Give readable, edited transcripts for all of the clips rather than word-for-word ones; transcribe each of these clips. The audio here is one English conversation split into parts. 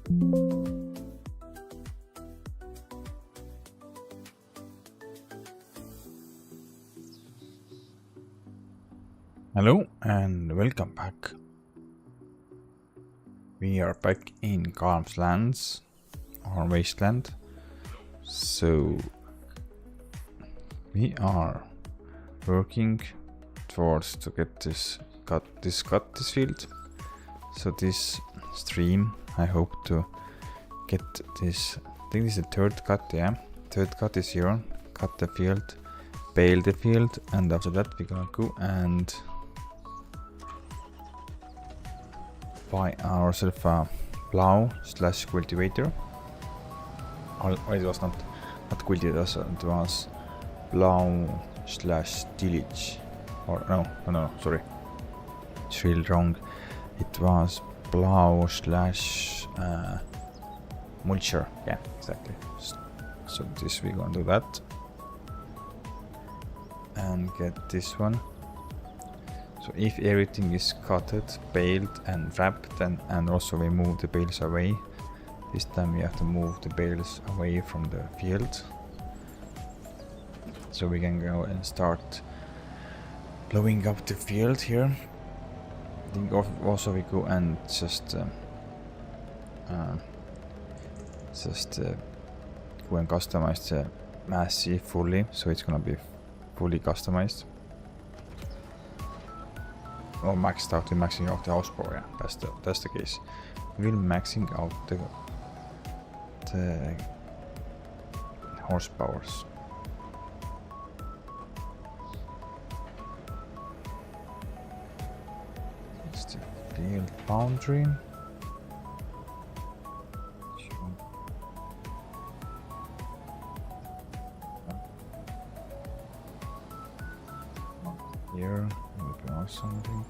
Hello and welcome back. We are back in Calm's lands, or Wasteland. So we are working towards to get this field. So this stream, I hope to get this. I think this is the third cut, yeah. Third cut is here. Cut the field, bale the field, and after that we're gonna go and buy ourselves a plow / cultivator. Or it was not cultivator, it was plow / tillage. Or no, sorry. It's really wrong. It was plow / mulcher. Yeah, exactly. So this we're gonna do that. And get this one. So if everything is cutted, baled and wrapped, and also we move the bales away, this time we have to move the bales away from the field. So we can go and start blowing up the field here. I think also we go and just go and customize the massey fully, so it's gonna be fully customized. Or maxed out, we're maxing out the horsepower, yeah, that's the case. We're maxing out the horsepowers. It's the field boundary. Here, we go something.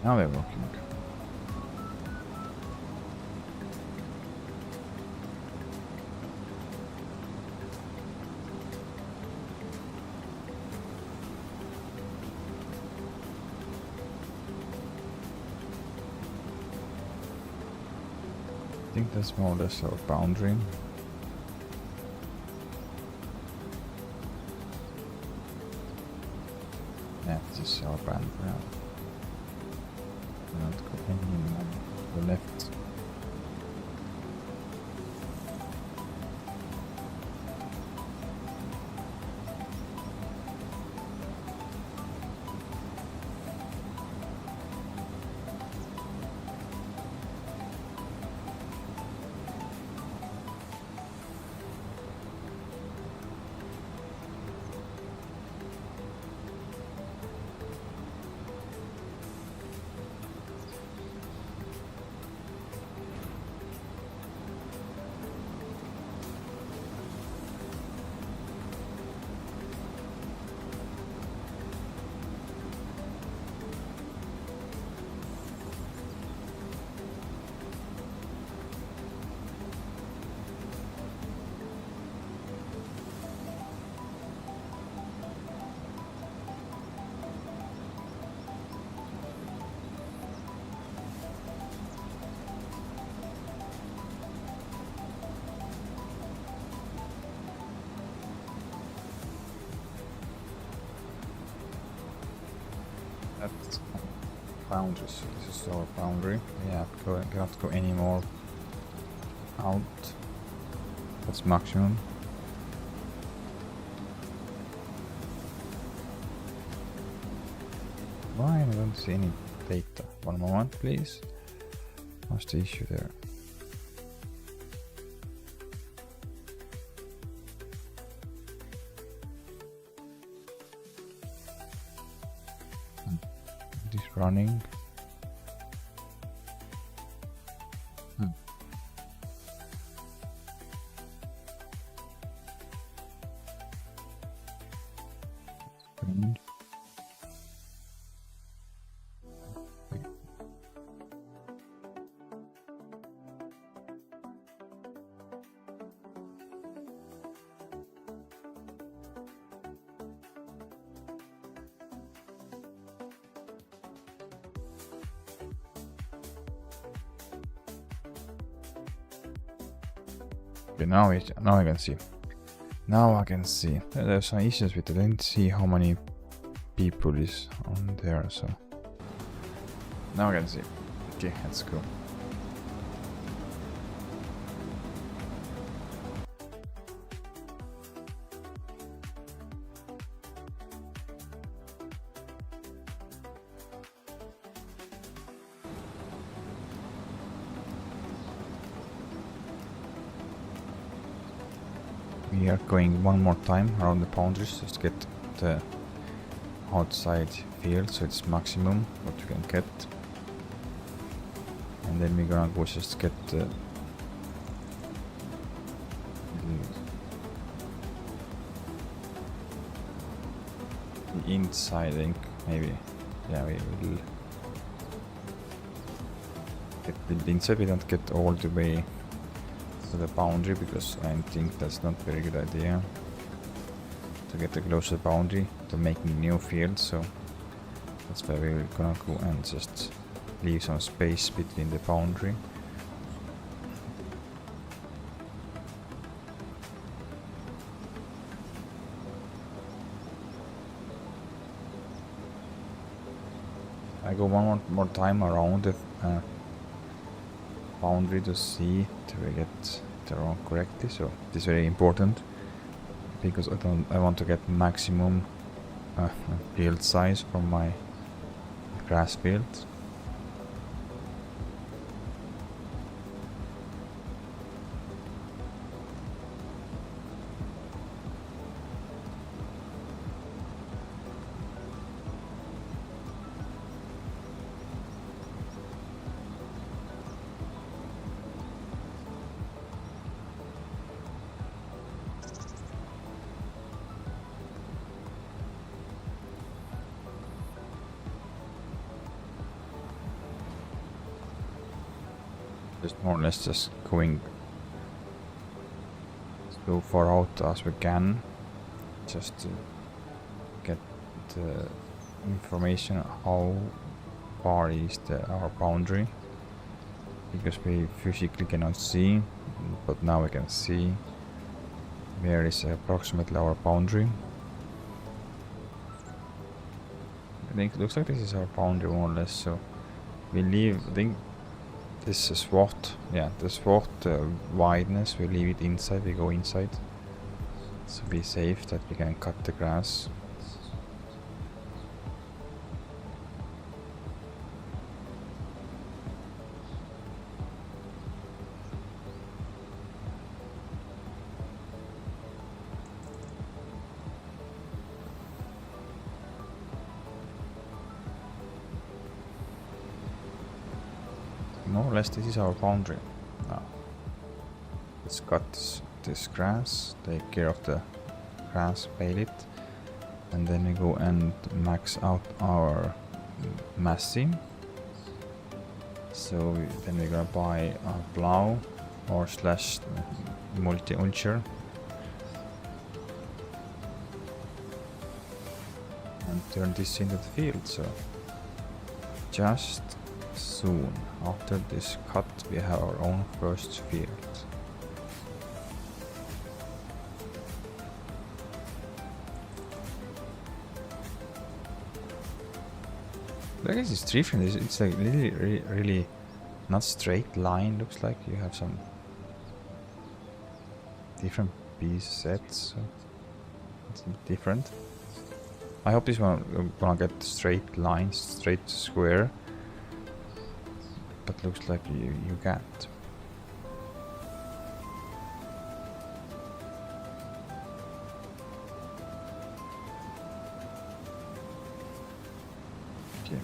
Now they're working. I think that's more or less our boundary. Yeah, this is our boundary now. Not go anymore to the left. That's boundaries. This is our boundary. Yeah, cannot go any more out. That's maximum. Why I don't see any data? One moment, please. What's the issue there? running. Okay, now I can see. Now I can see. There's some issues with it. I didn't see how many people is on there, so now I can see. Okay, let's go. We are going one more time around the boundaries just to get the outside field so it's maximum what you can get. And then we're gonna go just get the inside, I think, maybe. Yeah, we will get the inside. We don't get all the way to the boundary because I think that's not very good idea to get the closer boundary to making new fields, so that's why we're gonna go and just leave some space between the boundary. I go one more time around the boundary to see if we get the road correctly, so this is very important because I want to get maximum field size from my grass field. Just more or less just going so far out as we can, just to get the information how far is our boundary, because we physically cannot see, but now we can see where is approximately our boundary. I think it looks like this is our boundary more or less, so we leave, I think this is what, yeah, the SWOT wideness, we leave it inside, we go inside, so be safe that we can cut the grass. More or less this is our boundary. Now let's cut this grass, take care of the grass, bale it, and then we go and max out our massing. So then we're gonna buy a plow or slash multi-ulcher and turn this into the field. So just soon after this cut we have our own first field. I guess it's different. It's like really not straight line. Looks like you have some different piece sets, so it's different. I hope this one gonna get straight lines, straight square. But looks like you can't. Okay.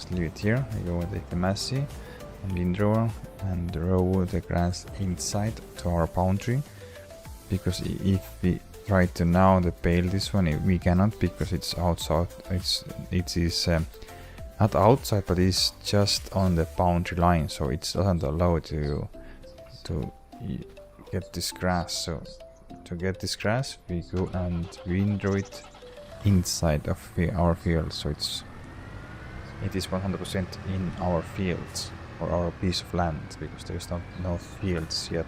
just leave it here. I go and take the Massey and windrower and row the grass inside to our boundary, because if we try to now to bale this one, we cannot, because it's outside. It is not outside, but it's just on the boundary line, so it doesn't allow to get this grass. So to get this grass, we go and windrow it inside of our field, so it is 100% in our fields or our piece of land, because there's no fields yet.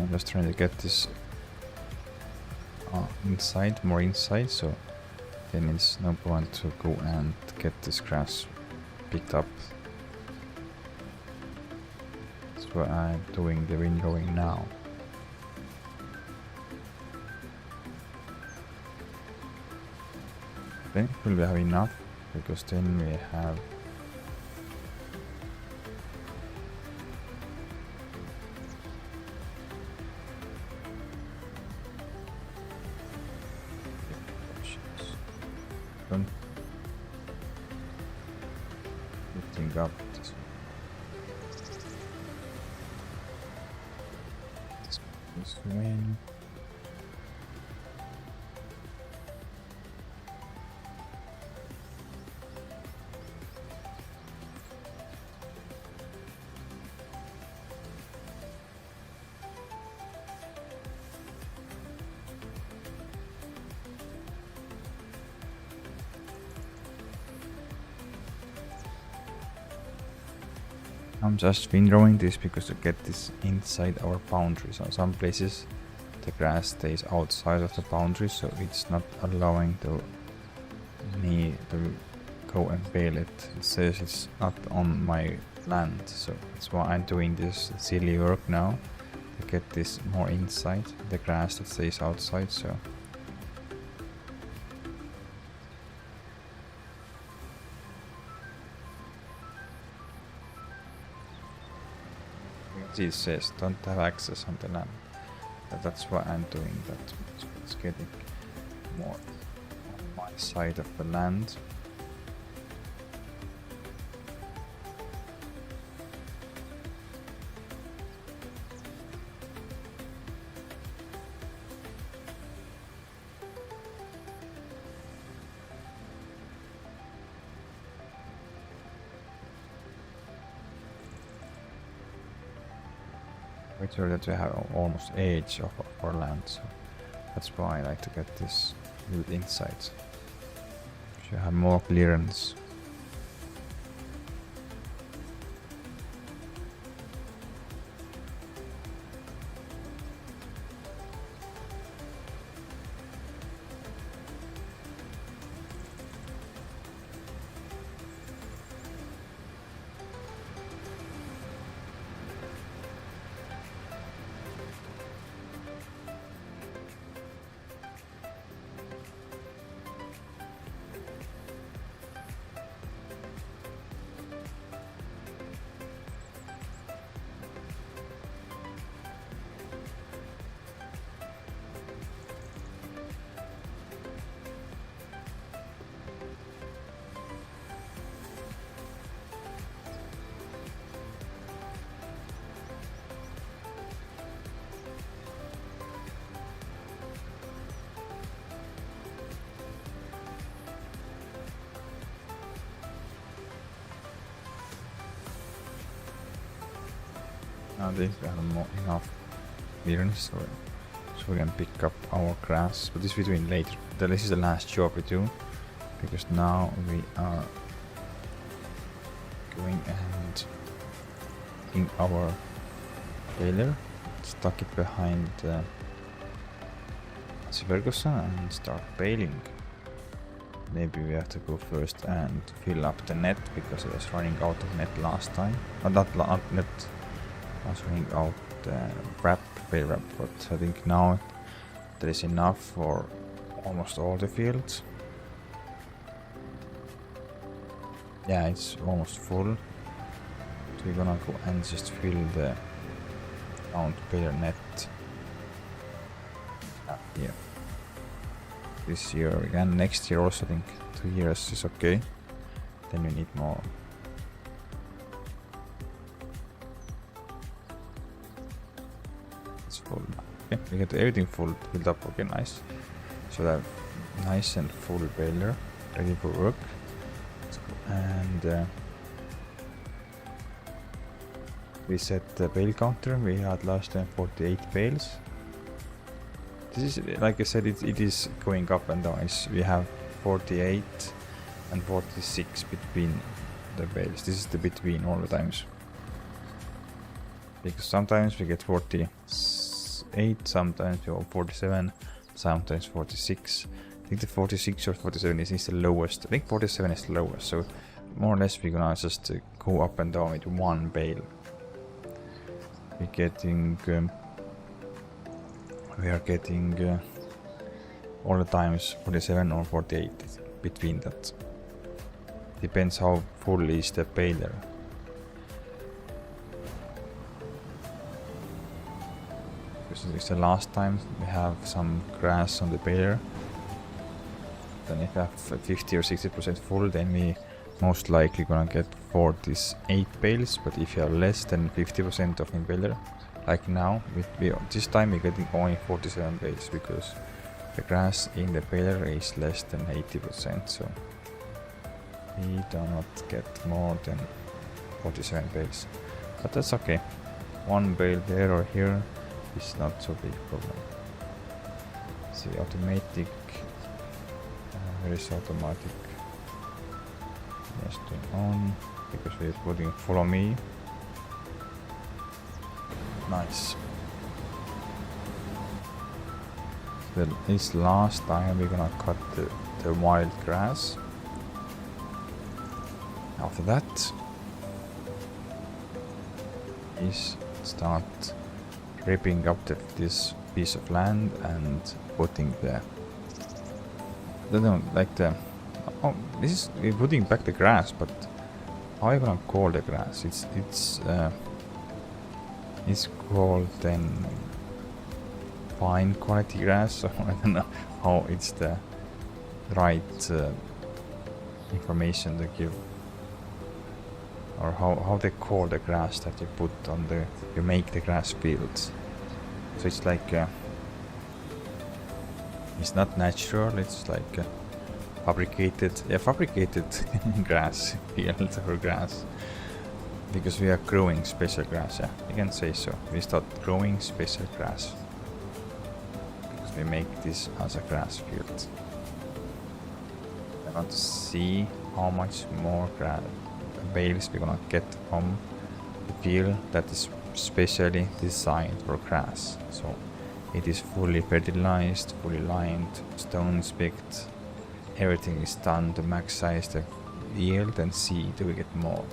I'm just trying to get this more inside, so then it's no point to go and get this grass picked up. That's why I'm doing the windrowing now. Then will we have enough, because then we have lifting up this way. I'm just windrowing this because to get this inside our boundary. So some places the grass stays outside of the boundary, so it's not allowing me to go and bale it. It says it's not on my land, so that's why I'm doing this silly work now to get this more inside the grass that stays outside. So it says don't have access on the land. That's why I'm doing that. So it's getting more on my side of the land. Make sure that we have almost edge of our land, so that's why I like to get this little inside. So you have more clearance. Now this we have enough clearance so we can pick up our grass, but this we're doing later. This is the last job we do, because now we are going and in our baler, stuck it behind Ferguson and start baling. Maybe we have to go first and fill up the net because I was running out of net last time. Not net, I was running out bale wrap, but I think now there is enough for almost all the fields. Yeah, it's almost full. So we're gonna go and just fill the round baler net up here. This year again, next year also I think 2 years is okay. Then we need more. It's full. Okay, we get everything full filled up. Okay, nice. So that nice and full baler ready for work. And we set the bale counter. We had last time 48 bales. This is, like I said, it is going up and down. We have 48 and 46 between the bales. This is the between all the times. Because sometimes we get 48, sometimes we have 47, sometimes 46. I think the 46 or 47 is the lowest. I think 47 is the lowest. So more or less we're gonna just go up and down with one bale. We're getting... we are getting all the times 47 or 48 between that. Depends how full is the baler. Because it's the last time we have some grass on the baler. Then if we have 50 or 60% full, then we most likely gonna get 48 bales. But if you have less than 50% of in baler, like now, this time we're getting only 47 bales because the grass in the baler is less than 80%, so we do not get more than 47 bales. But that's okay. One bale there or here is not so big problem. See, automatic. Where is automatic? Yes, turn on because we're putting follow me. Nice. This last time we're gonna cut the wild grass. After that, is start ripping up this piece of land and putting the. I don't know, like the. Oh, this is we're putting back the grass, but how are you gonna call the grass? It's called then fine quality grass, so I don't know how it's the right information to give, or how they call the grass that you put on you make the grass fields. So it's like it's not natural, it's like fabricated grass field or grass. Because we are growing special grass, yeah, you can say so. We start growing special grass. Because we make this as a grass field. I want to see how much more bales we're gonna get from the field that is specially designed for grass. So it is fully fertilized, fully lined, stones picked. Everything is done to maximize the yield and see do we get more.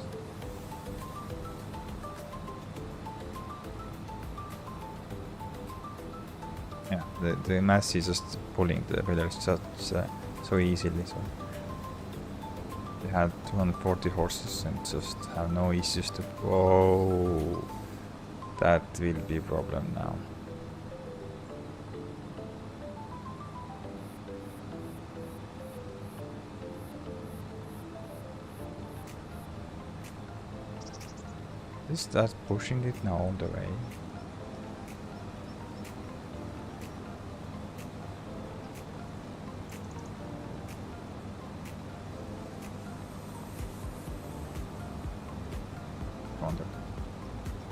Yeah, the mass is just pulling the pillars just so easily. So they had 240 horses and just have no issues to. Whoa, that will be a problem now. Is that pushing it now all the way?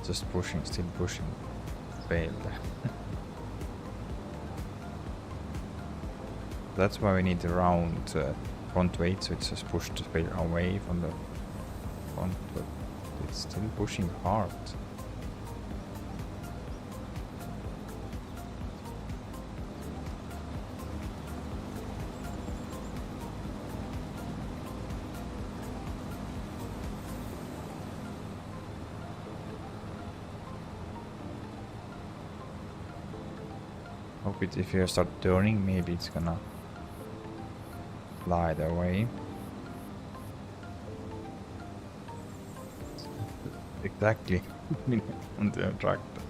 Just pushing, still pushing. Failed. That's why we need a round front weight, so it's just pushed the failure away from the front, but it's still pushing hard. stupid. If you start turning, maybe it's gonna fly away. Exactly. On the tractor.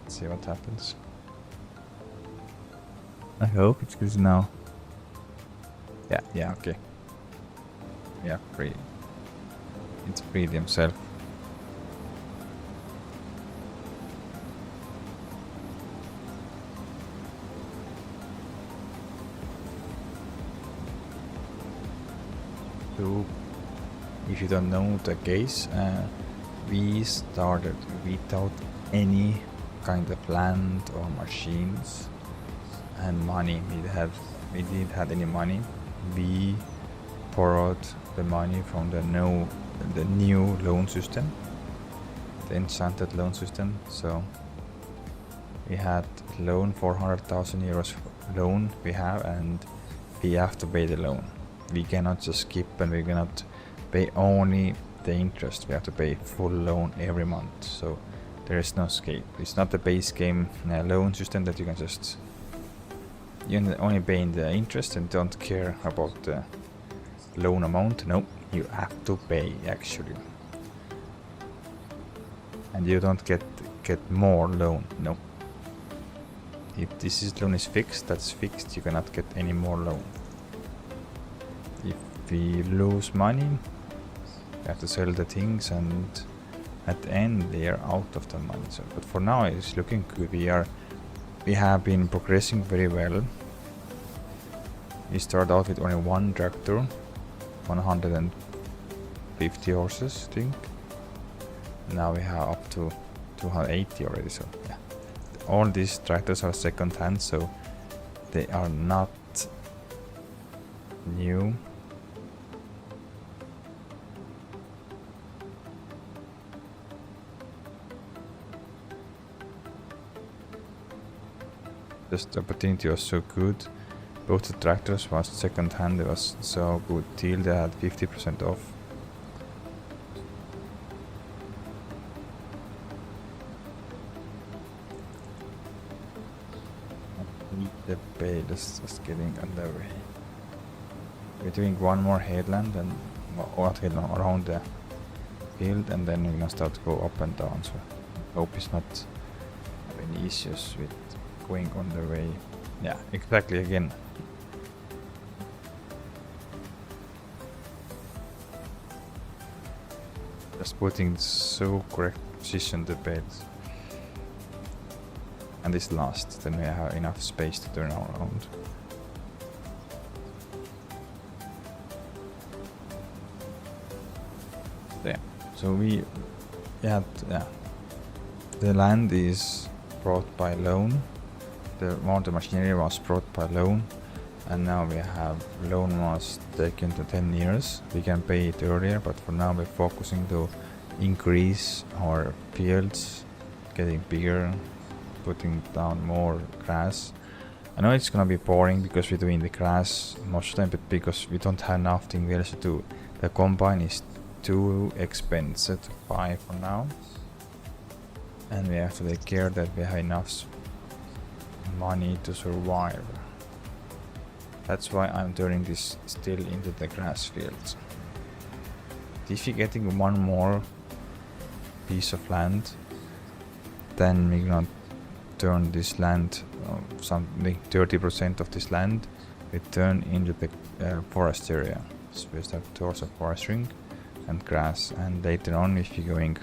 Let's see what happens. I hope it's good now. Yeah, okay. Yeah, free. It's freed himself. So, if you don't know the case, we started without any kind of land or machines and money. We didn't have any money. We borrowed the money from the new loan system, the enchanted loan system. So we had loan 400,000 euros loan we have, and we have to pay the loan. We cannot just skip, and we cannot pay only the interest. We have to pay full loan every month. So there is no escape. It's not the base game loan system that you can just only pay in the interest and don't care about the loan amount. No, you have to pay actually, and you don't get more loan. No, if this loan is fixed, that's fixed. You cannot get any more loan. If we lose money, we have to sell the things, and at the end they are out of the money. So, but for now it's looking good. We have been progressing very well. We started out with only one tractor, 150 horses, I think. Now we have up to 280 already. So yeah, all these tractors are second hand, so they are not new. Just the opportunity was so good. Both the tractors was second hand. It was so good deal. They had 50% off. The bale is just getting underway. We're doing one more headland and around the field, and then we're gonna start to go up and down. So I hope it's not any issues with going on the way. Yeah, exactly. Again, just putting so correct position the beds. And this last, then we have enough space to turn around. There. So we had the land is brought by loan. The mountain machinery was brought by loan, and now we have loan was taken to 10 years. We can pay it earlier, but for now we're focusing to increase our fields, getting bigger, putting down more grass. I know it's gonna be boring because we're doing the grass most of the time, but because we don't have nothing else to do. The combine is too expensive to buy for now, and we have to take care that we have enough money to survive. That's why I'm turning this still into the grass fields. If you're getting one more piece of land, then we're gonna turn this land, something 30% of this land, we turn into the forest area. So we start towards a forest ring and grass, and later on, if you're going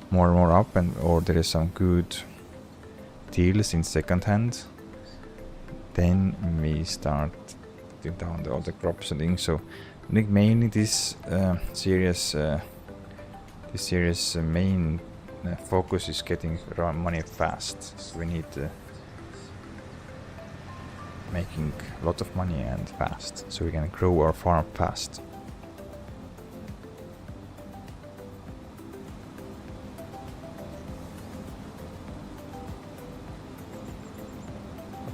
more and more up, or there is some good deals in second hand, then we start putting down all the crops and things. So I think mainly this series main focus is getting money fast. So we need making a lot of money and fast, so we can grow our farm fast.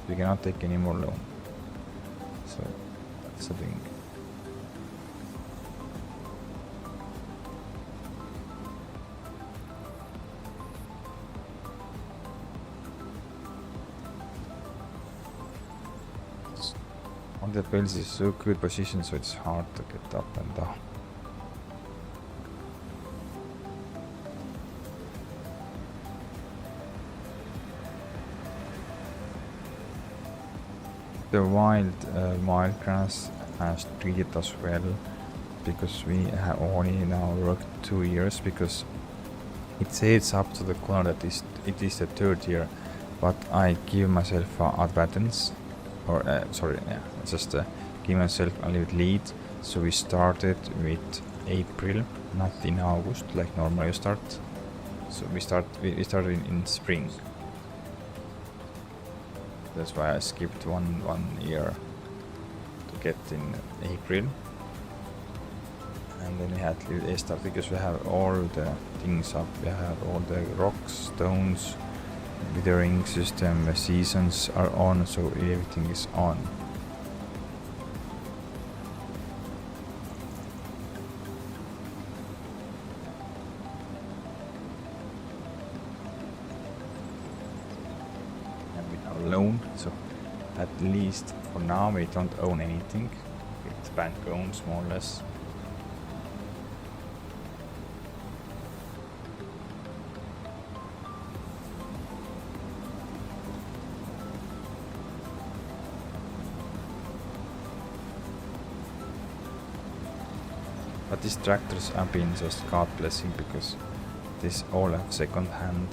We cannot take any more loan, so that's the thing. On the bales is so good position, so it's hard to get up and down. The wild grass has treated us well, because we have only now worked 2 years, because it says up to the corner that it is the 3rd year, but I give myself advantage, or just give myself a little lead. So we started with April, not in August like normally you start. So we started in spring. That's why I skipped one year to get in April. And then we had little start, because we have all the things up. We have all the rocks, stones, withering system, seasons are on, so everything is on. And we have a loan, so at least for now we don't own anything. It's bank owns more or less. But these tractors have been just God blessing, because this all have second hand.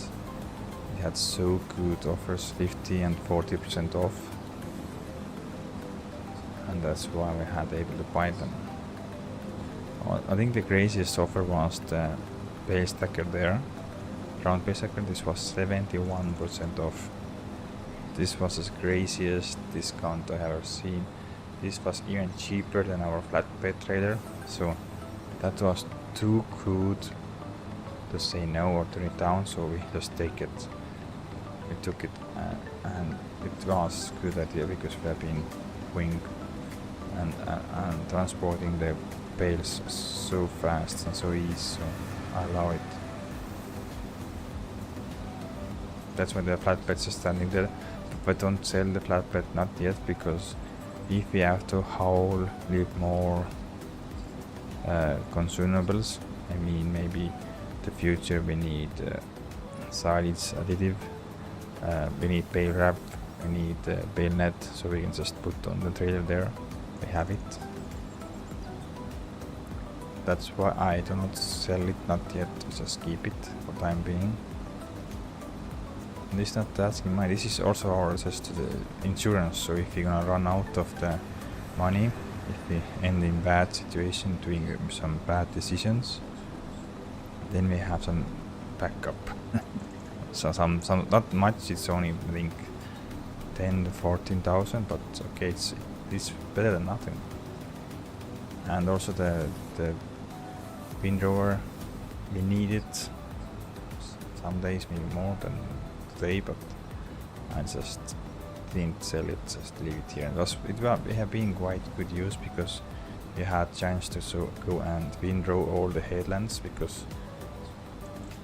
We had so good offers, 50 and 40% off, and that's why we had able to buy them. I think the craziest offer was the bale stacker there, round bale stacker. This was 71% off. This was the craziest discount I have ever seen. This was even cheaper than our flatbed trailer, so that was too good to say no or turn it down, so we just take it. We took it, and it was a good idea, because we have been going and transporting the bales so fast and so easy, so I love it. That's why the flatbeds are standing there. But don't sell the flatbed, not yet, because if we have to haul a little more consumables, I mean, maybe the future we need silage additive, we need bale wrap, we need bale net, so we can just put on the trailer there. We have it. That's why I do not sell it, not yet, just keep it for time being. And it's not asking money. This is also our just the insurance, so if you're gonna run out of the money, if we end in bad situation, doing some bad decisions, then we have some backup. So some not much, it's only I think 10 to 14,000, but okay, it's better than nothing. And also the windrower, we need it some days, maybe more than today, but I just didn't sell it, just leave it here. We have been quite good use, because we had chance to go and windrow all the headlands, because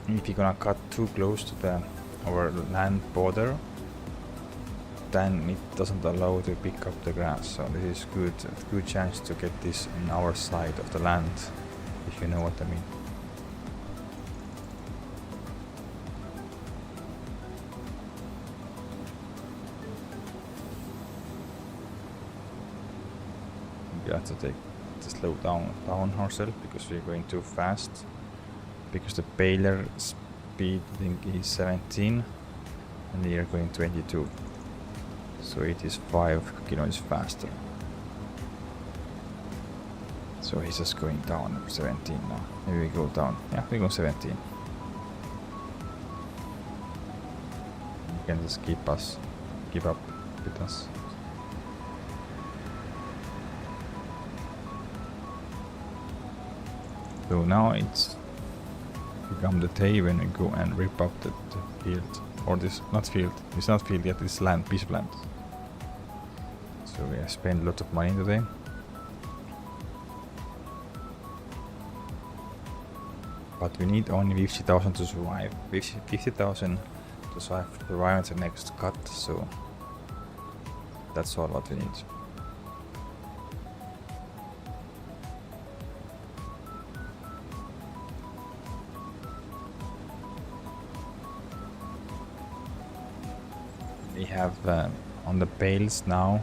if you're gonna cut too close to our land border, then it doesn't allow to pick up the grass. So this is good chance to get this on our side of the land, if you know what I mean. We have to slow down ourselves, because we're going too fast, because the baler speed I think is 17 and we are going 22, so it is 5 kilometers faster. So he's just going down 17 now. Maybe we go down. Yeah, we go 17. You can just keep up with us. So now it's become the day when we go and rip up the field, or this not field. It's not field yet. It's land, piece of land. So we have spent a lot of money today. But we need only 50,000 to survive. 50,000 to survive the next cut. So that's all what we need. we have on the bales now,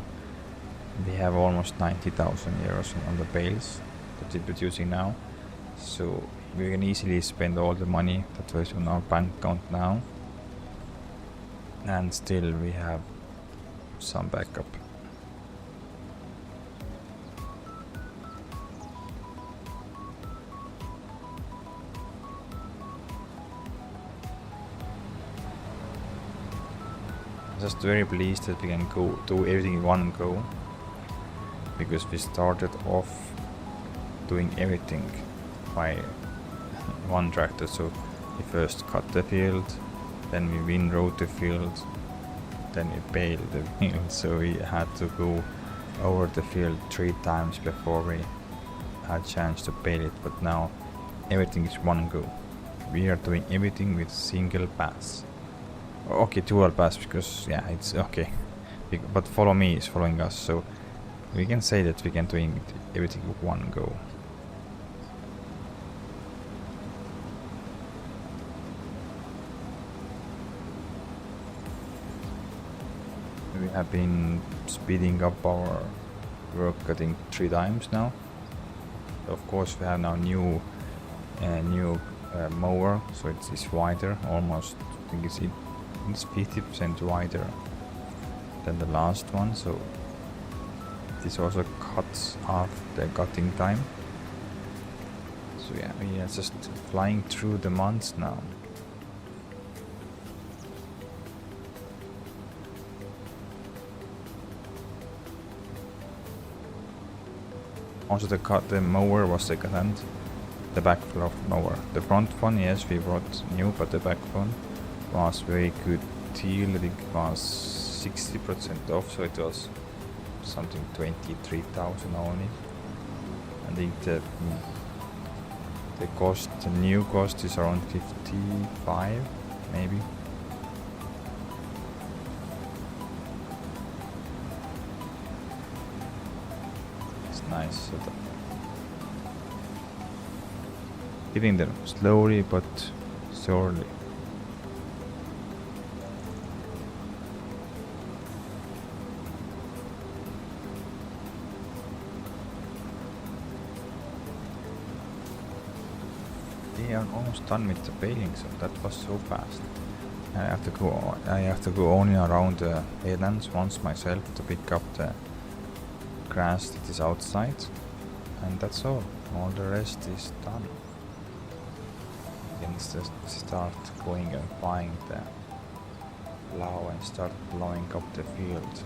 we have almost 90,000 euros on the bales that we're producing now. So we can easily spend all the money that was on our bank account now, and still we have some backup. Just very pleased that we can go do everything in one go, because we started off doing everything by one tractor. So we first cut the field, then we windrowed the field, then we baled the field. So we had to go over the field 3 times before we had chance to bale it. But now everything is one go. We are doing everything with single pass. Okay, dual pass, because yeah, it's okay. But follow me is following us, so we can say that we can do everything with one go. We have been speeding up our work, I think 3 times now. Of course, we have now new mower, so it's wider, almost. I think it's 50% wider than the last one. So this also cuts off the cutting time. So yeah, we are just flying through the months now. Also the mower was second-hand, the back flop mower. The front one, yes, we brought new, but the back one was very good deal. I think it was 60% off, so it was something 23,000 only. I think the cost, the new cost is around 55 maybe. Nice setup. Getting there slowly but surely. We are almost done with the baling, so that was so fast. I have to go only around the headlands once myself to pick up the grass that is outside, and that's all the rest is done. You can just start going and buying the plow and start blowing up the field.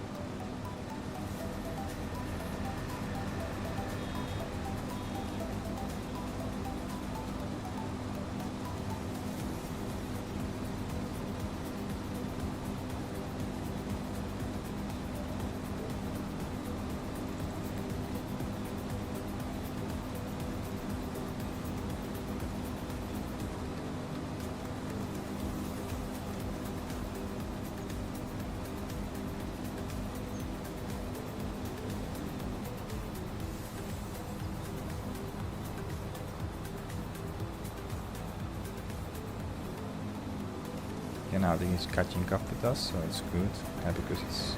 Now I think it's catching up with us, so it's good, because it's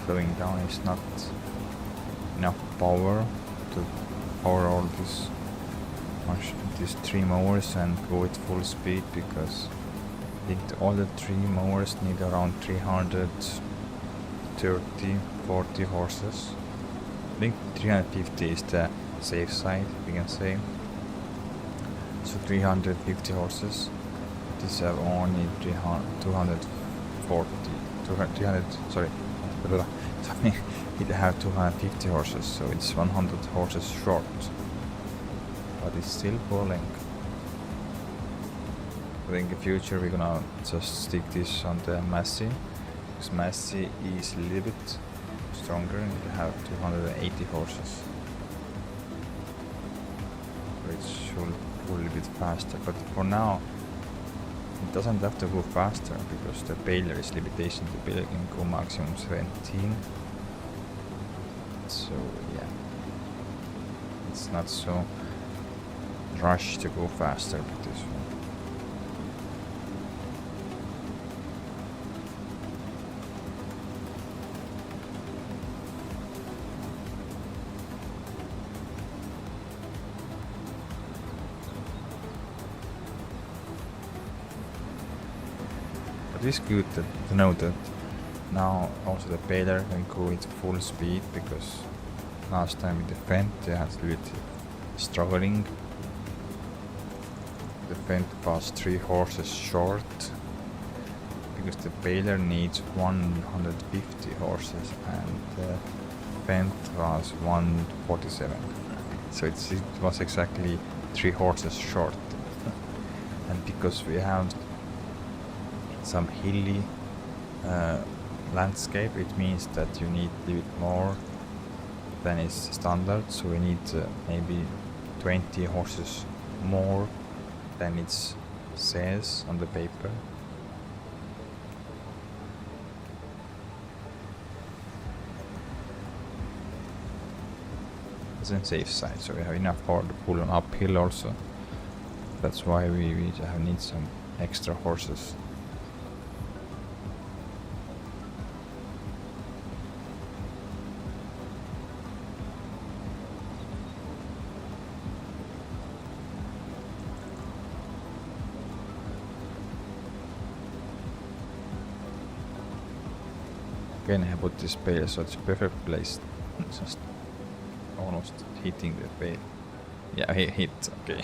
slowing down. It's not enough power to power all these 3 mowers and go at full speed, because I think all the 3 mowers need around 330-40 horses. I think 350 is the safe side, we can say. So 350 horses. These have only 300, sorry, it have 250 horses, so it's 100 horses short, but it's still full length. I think in the future we're gonna just stick this on the Massey, because Massey is a little bit stronger and it have 280 horses. So it should go a little bit faster, but for now it doesn't have to go faster, because the baler is limitation. The baler can go maximum 17. So yeah, it's not so rushed to go faster with this one. It is good to know that now also the baler can go into full speed, because last time with the Fent they had a little struggling. The Fent was 3 horses short, because the baler needs 150 horses and the Fent was 147. So it was exactly 3 horses short. And because we have some hilly landscape, it means that you need a little bit more than is standard, so we need maybe 20 horses more than it says on the paper. It's on safe side, so we have enough power to pull on uphill also. That's why we need some extra horses. Again, I put this bale, so it's perfect place. Just almost hitting the bale. Yeah, he hit. Okay,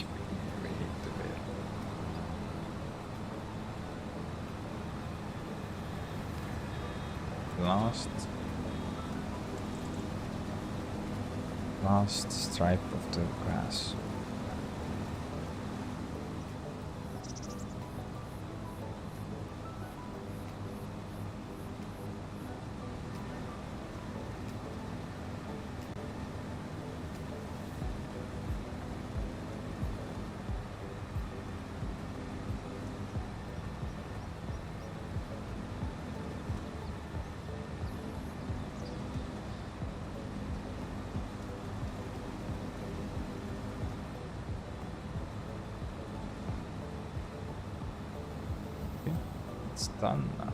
we hit the bale. Last stripe of the grass. It's done now.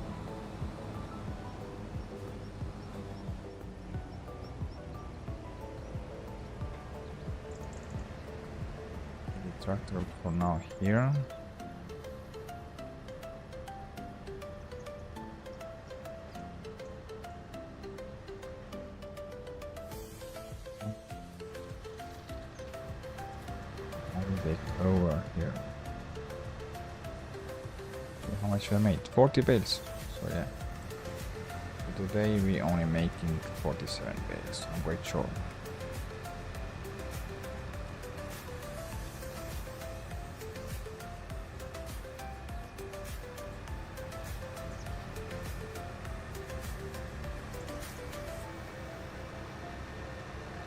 The tractor for now here. And take over here. How much we made? 40 bales. So yeah. So today we only making 47 bales. I'm quite sure.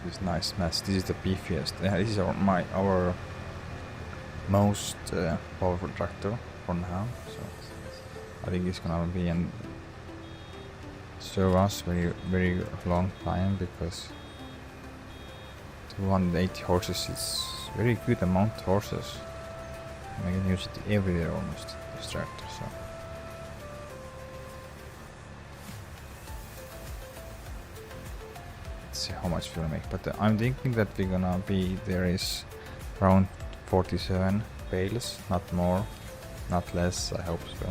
This nice mess. This is the beefiest. Yeah, this is our most powerful tractor for now. So I think it's gonna be and serve us very long time, because 280 horses is very good amount of horses. I can use it everywhere almost, this tractor. So let's see how much we'll make. But I'm thinking that we're gonna be there is around 47 bales, not more, not less. I hope so.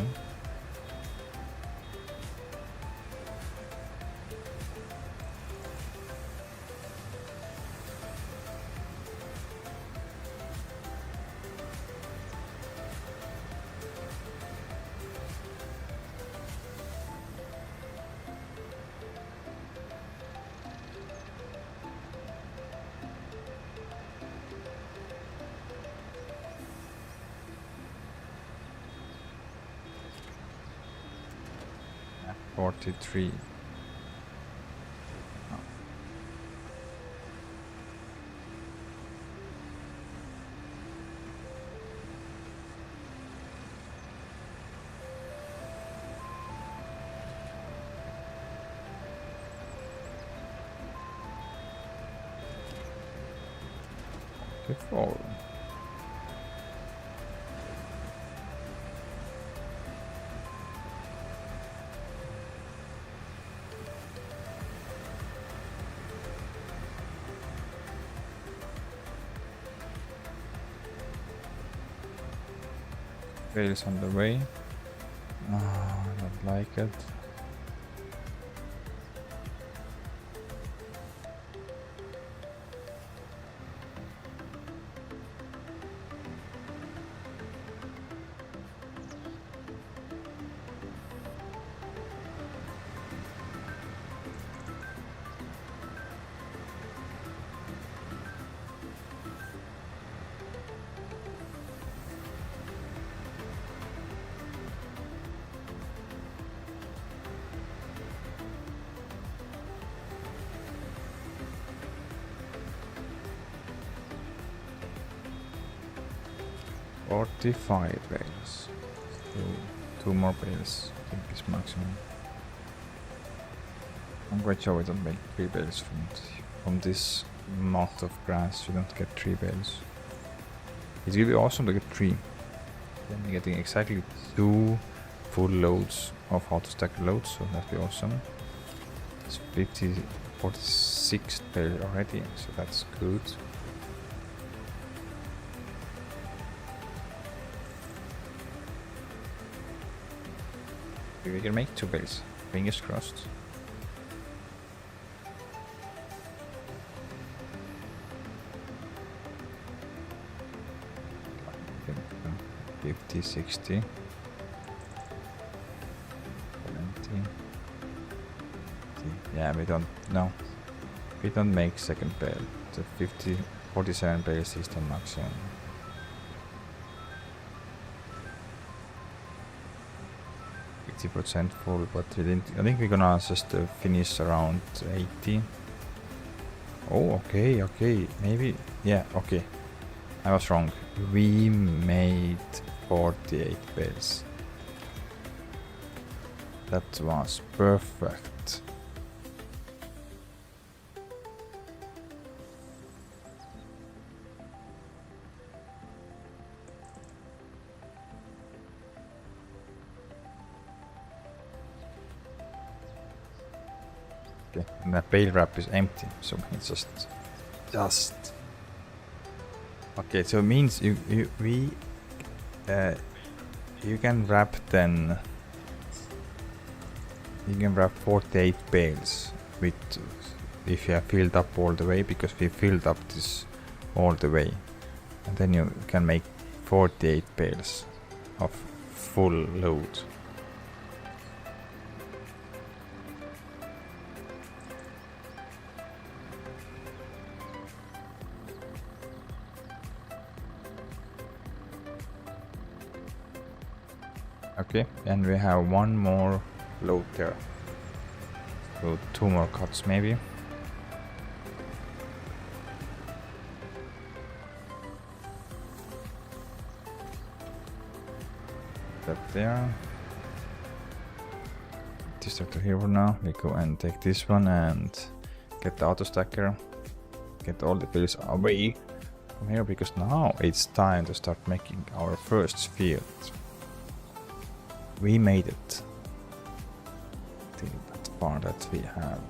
Yeah, 43. Oh. Ep.4. Bales on the way. like it. Forty-five bales. Two more bales. I think is maximum. I'm quite sure we don't make 3 bales from this amount of grass. You don't get 3 bales. It will be awesome to get 3. Then you're getting exactly 2 full loads of how to stack loads, so that'd be awesome. It's 46 bales already, so that's good. We can make 2 bales. Fingers crossed. I think 50, 60, 70. Yeah, we don't make second bale. The 47 bales is the maximum. %, full, but I think we're gonna just finish around 80. Oh, okay, maybe, yeah, okay. I was wrong. We made 48 bales. That was perfect. And the bale wrap is empty, so it's just okay. So it means you can wrap then. You can wrap 48 bales with if you have filled up all the way, because we filled up this all the way, and then you can make 48 bales of full load. Okay, and we have one more load there. So 2 more cuts maybe. That there. This tractor here for now. We go and take this one and get the auto stacker. Get all the bales away from here, because now it's time to start making our first field. We made it till that part that we have.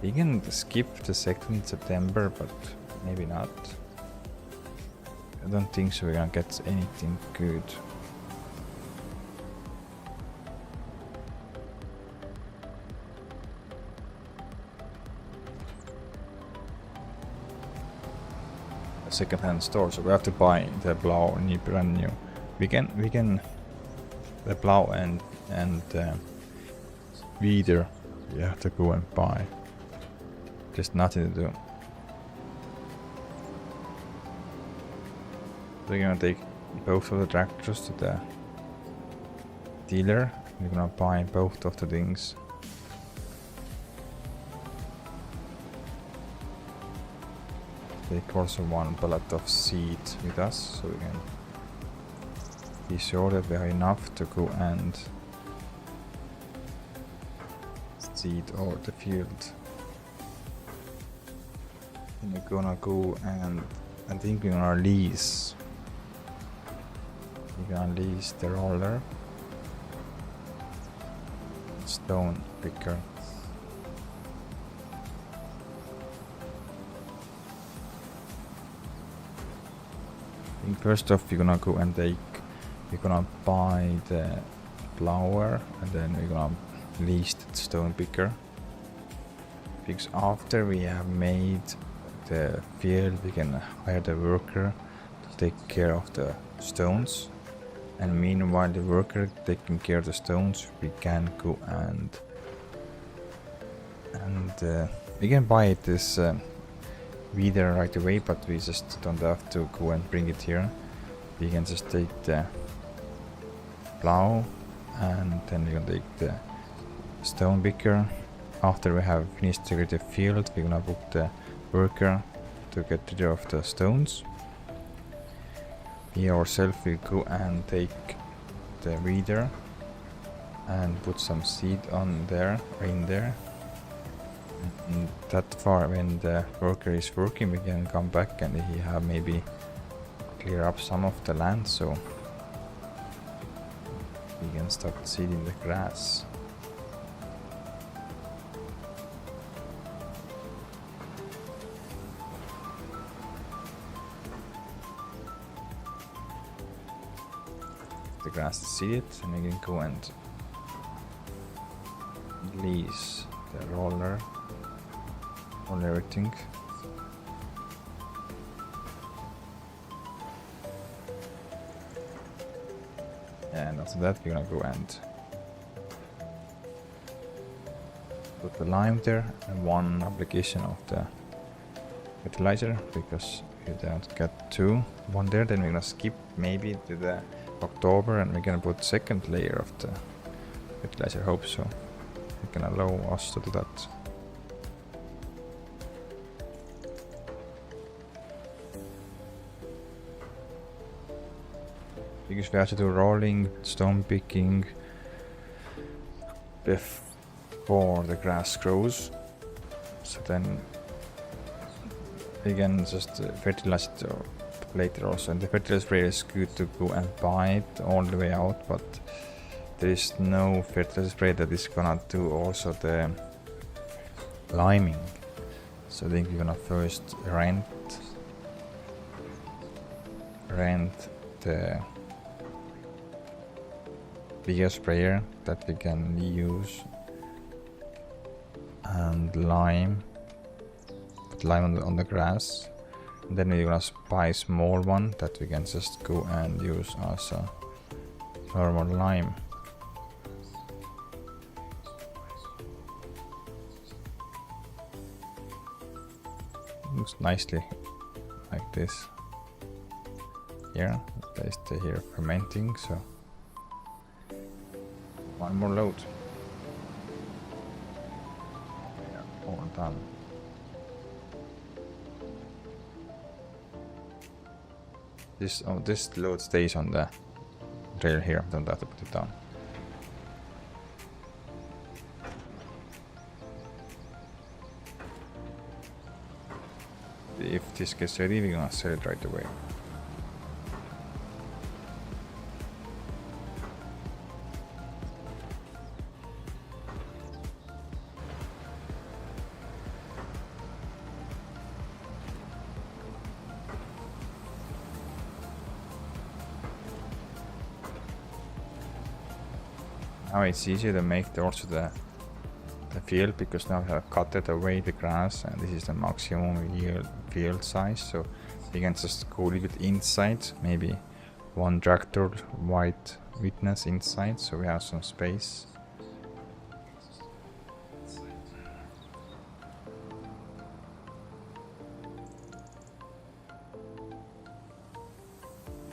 We can skip the 2nd September, but maybe not. I don't think so we're gonna get anything good. A second-hand store, so we have to buy the plow brand new. We can the plow and weeder we have to go and buy. There's nothing to do. We're gonna take both of the tractors to the dealer. We're gonna buy both of the things. Take also 1 pallet of seed with us, so we can be sure that we have enough to go and seed all the field. And we're gonna go and I think we're gonna lease. We're gonna lease the roller. Stone picker. I think first off we're gonna go and we're gonna buy the plower, and then we're gonna lease the stone picker. Because after we have made the field, we can hire the worker to take care of the stones. And meanwhile, the worker taking care of the stones, we can go and we can buy this weeder right away, but we just don't have to go and bring it here. We can just take the plow, and then we're gonna take the stone picker. After we have finished the field, we're gonna book the worker to get rid of the stones. We ourselves will go and take the weeder and put some seed on there, or in there. And that far, when the worker is working, we can come back and he have maybe clear up some of the land, so we can start seeding the grass. The grass is seeded, and we can go and release the roller on everything. And after that, we're gonna go and put the lime there and one application of the fertilizer, because we don't get one there. Then we're gonna skip maybe to the October, and we're gonna put second layer of the fertilizer. I hope so. It can allow us to do that. Because we have to do rolling, stone picking before the grass grows. So then we can just fertilize it later also. And the fertilizer sprayer is good to go and buy it all the way out, but there is no fertilizer sprayer that is gonna do also the liming. So I think we're gonna first rent the bigger sprayer that we can use and put lime on the grass. And then we're gonna buy a small one that we can just go and use as a normal lime. Looks nicely like this. Here, they stay here fermenting, so one more load. Yeah, all done. This load stays on the rail here, don't have to put it down. If this gets ready, we're gonna sell it right away. Now it's easier to make also the field, because now we have cut away the grass, and this is the maximum field size, so we can just go a little bit inside, maybe one tractor white witness inside, so we have some space.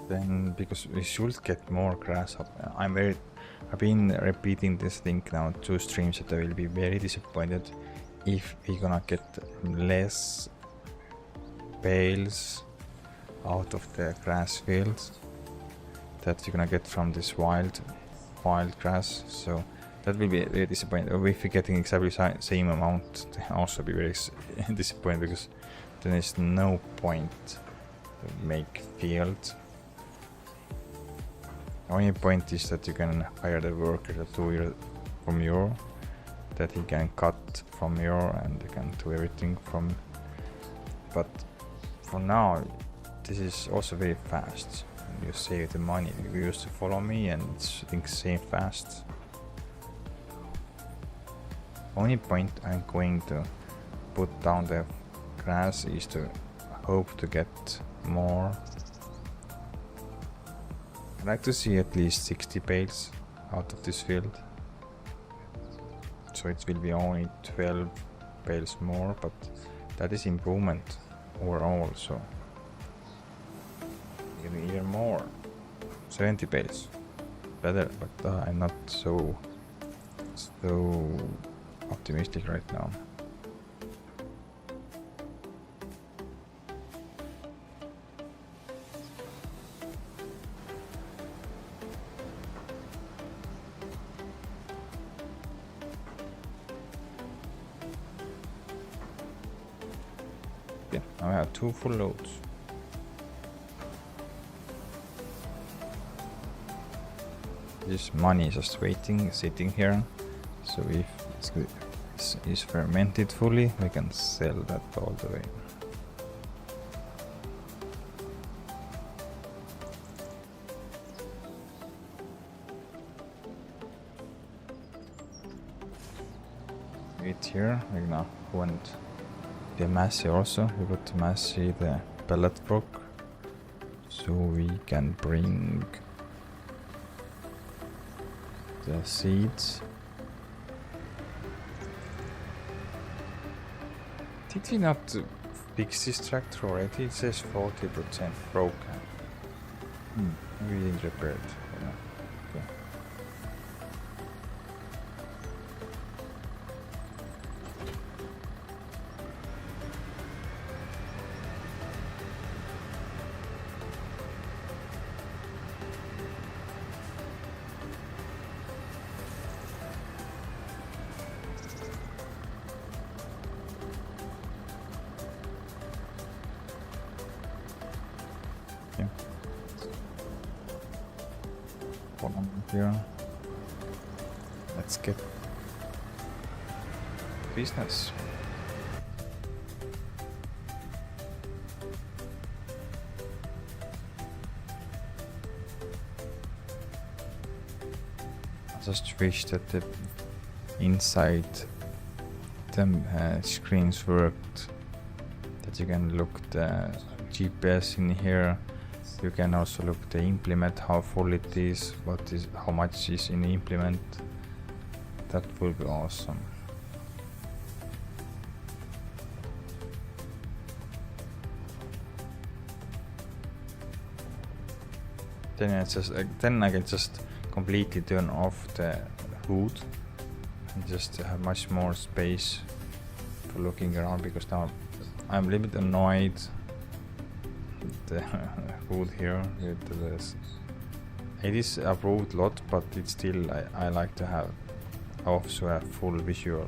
Then, because we should get more grass up, I've been repeating this thing now 2 streams, that I will be very disappointed if we're gonna get less bales out of the grass fields that we're gonna get from this wild grass. So that will be very disappointing. Or if we're getting exactly same amount, then also be very disappointed, because then there's no point to make field. The only point is that you can hire the worker to do from your, that he can cut from your, and they can do everything from. But for now, this is also very fast. you save the money. You used to follow me and things save fast. Only point I'm going to put down the grass is to hope to get more. I'd like to see at least 60 bales out of this field. So it will be only 12 bales more, but that is improvement overall, so even more. 70 bales. Better, but I'm not so optimistic right now. Yeah, now I have 2 full loads. This money is just waiting, sitting here. So if this is fermented fully, we can sell that all the way. Wait here, we're gonna want the massy also. We got to massy the pellet block, so we can bring the seeds. Did we not fix this tractor already? It says 40% broken. Maybe we didn't repair it. Yeah. Okay. Here. Let's get business. I just wish that the inside the screens worked, that you can look the GPS in here. You can also look the implement, how full it is, how much is in the implement. That would be awesome. Then I can just completely turn off the hood and just have much more space for looking around, because now I'm a little bit annoyed the hood here with this. It is approved lot, but it's still I like to have also a full visual.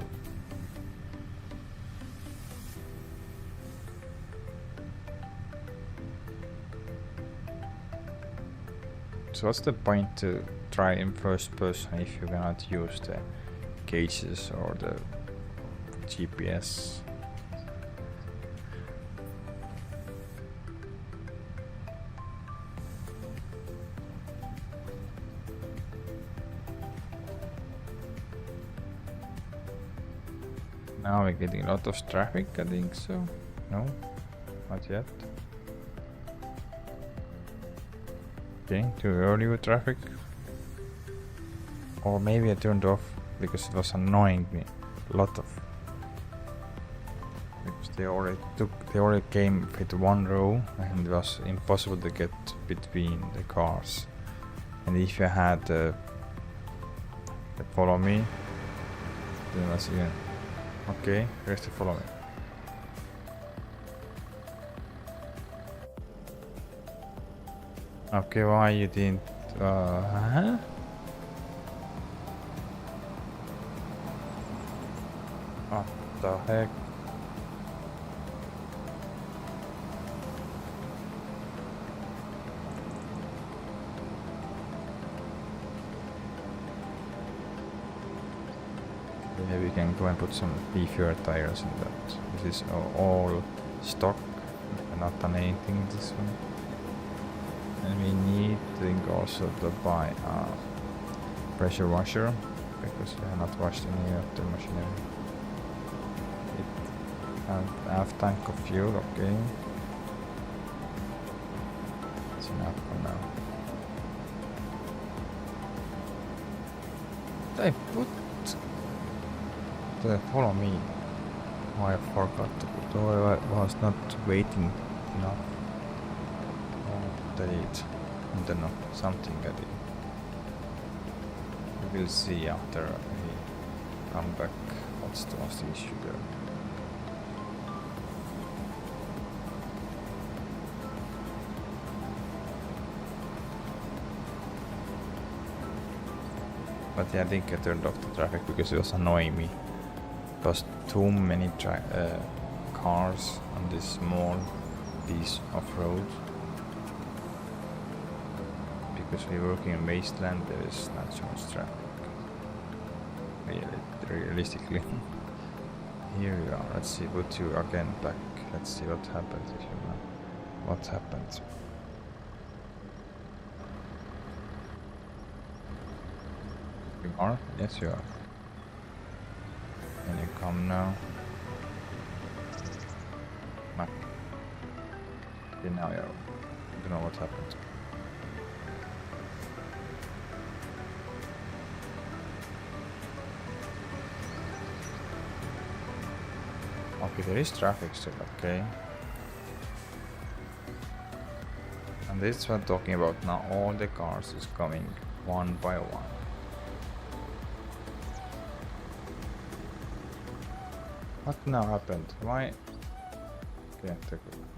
So what's the point to try in first person if you cannot use the gauges or the GPS? Now we're getting a lot of traffic, I think so. No, not yet. Okay, too early with traffic. Or maybe I turned off because it was annoying me a lot of. Because they already came with one row and it was impossible to get between the cars. And if you had the follow me, then that's again. Okay, here's the follow me. Okay, why you didn't? Huh? What the heck? Maybe we can go and put some beefier tires in that. This is all stock. I've not done anything in this one. And we need to also to buy a pressure washer because we have not washed any of the machinery. And half tank of fuel, okay. It's enough for now. Did I put the follow me? Oh, I forgot to put. Oh, I was not waiting enough. Oh, delete. I don't know, something I did. We will see after we come back what's the issue there. But yeah, I think I turned off the traffic because it was annoying me. There was too many cars on this small piece of road. Because we're working in Wasteland, there is not so much traffic. Realistically. Here we are. Let's see, put you again back. Let's see what happens if you know what happens. You are? Yes, you are. Can you come now? No. Okay, now you're. I don't know what happened. Okay, there is traffic still, okay. And this is what I'm talking about now. All the cars is coming one by one. What now happened? Why? Okay,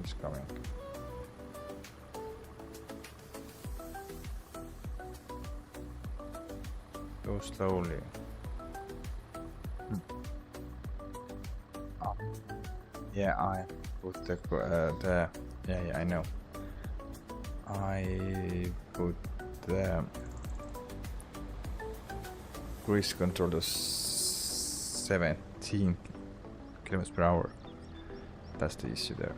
it's coming. Go slowly. Yeah, I put the yeah, I know. I put the cruise control to 17 kilometers per hour. That's the issue there.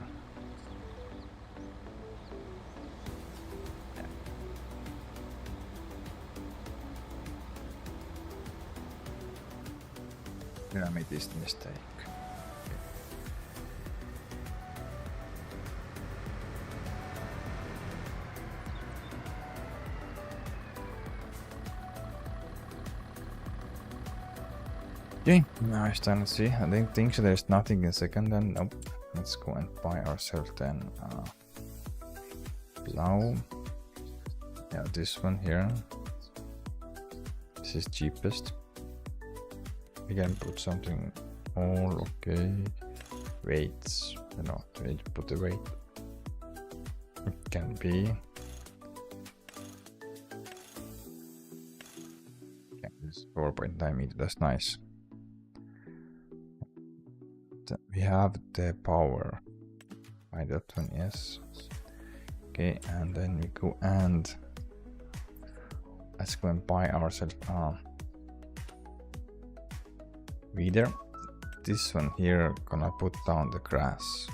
Yeah. I made this mistake. Okay, now it's time to see. I didn't think so. There's nothing in second, then nope. Let's go and buy ourselves then plow. Yeah, this one here. This is cheapest. We can put something all okay. Weights, you know, put the weight. It can be. Yeah, this is 4.9 meters. That's nice. We have the power by that one, yes. Okay, and then we go and let's go and buy ourselves weeder. This one here gonna put down the grass,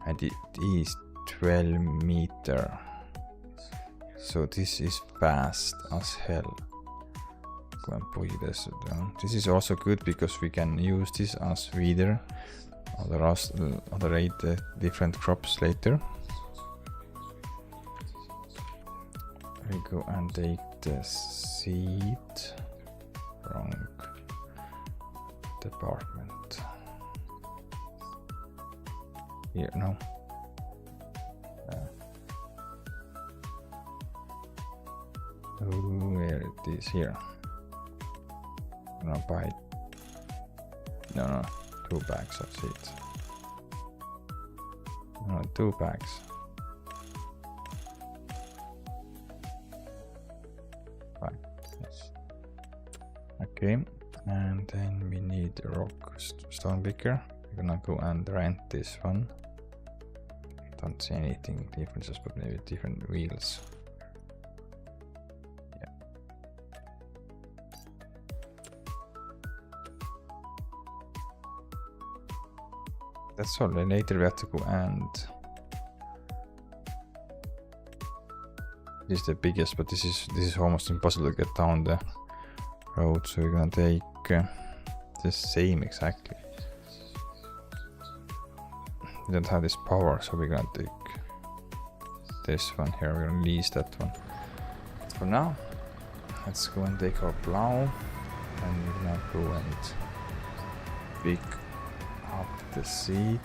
and it is 12 meter, so this is fast as hell. Go and put this down. This is also good because we can use this as weeder other different crops later. We go and take the seed. Wrong department. Here, no. Where it is here. I'm gonna buy. No, 2 bags of seeds. No, 2 bags. Fine. Yes. Okay, and then we need a rock stone picker. We're gonna go and rent this one. Don't see anything differences, but maybe different wheels. That's all. Later we have to go and This is the biggest, but this is almost impossible to get down the road, so we're gonna take the same exactly. We don't have this power, so we're gonna take this one here. We're gonna lease that one. But for now, let's go and take our plow, and we're gonna go and pick up the seed.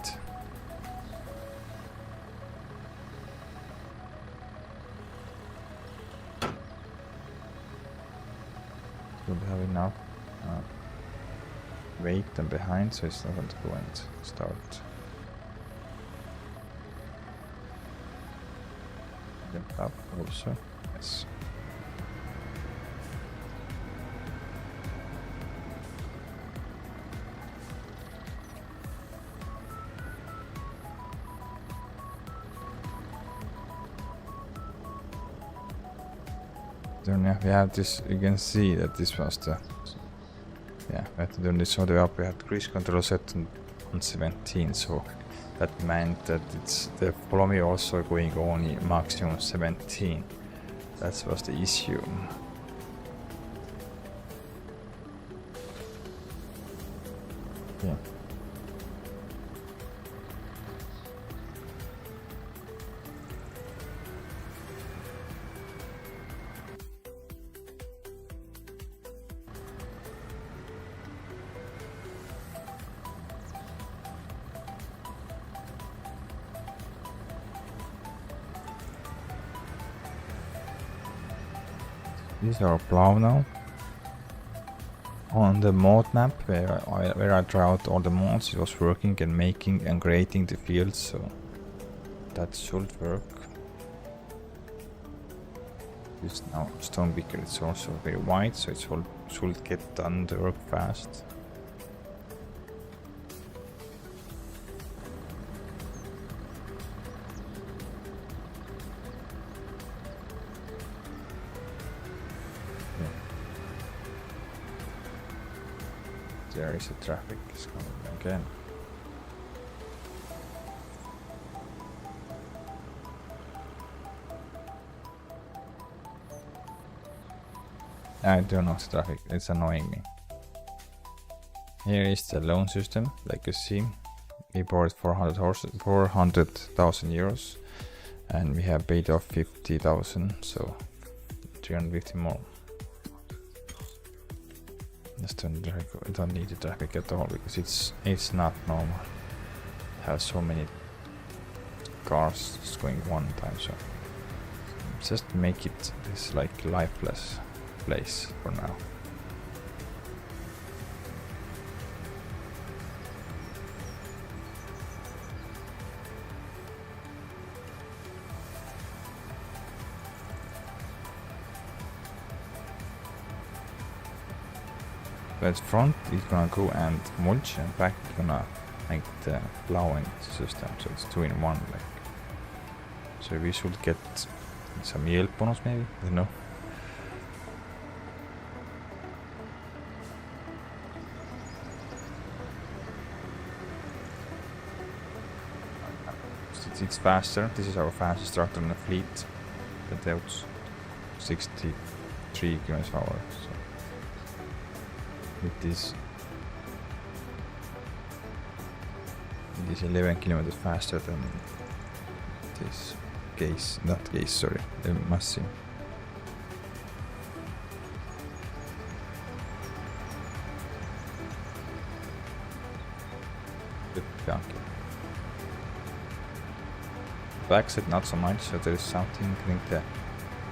Do we have enough weight and behind, so it's not going to go and start. Jump up also, yes. Then we have this, you can see that this was the, yeah, we had to turn this all the way up. We had cruise control set on 17, so that meant that it's the follow me also going only maximum 17. That was the issue. Yeah. This is our plow now. On the mode map where I tried out all the mods, it was working and making and creating the fields, so that should work. This now stone picker, it's also very wide, so it should get done the work fast. There is a traffic is coming again. I don't know the traffic, it's annoying me. Here is the loan system, like you see. We bought 400,000 euros and we have paid off 50,000, so 350 more. I don't need the traffic at all because it's not normal. Have so many cars just going one time, so just make it this like lifeless place for now. But front is gonna go and mulch, and back gonna make the plowing system, so it's 2 in 1 like. So we should get some yield bonus maybe, I don't know. It's faster, this is our fastest tractor in the fleet, but that's 63 km/h. So it is 11 kilometers faster than this case, not case, sorry, the Massey. Okay. Backside not so much, so there is something, I think that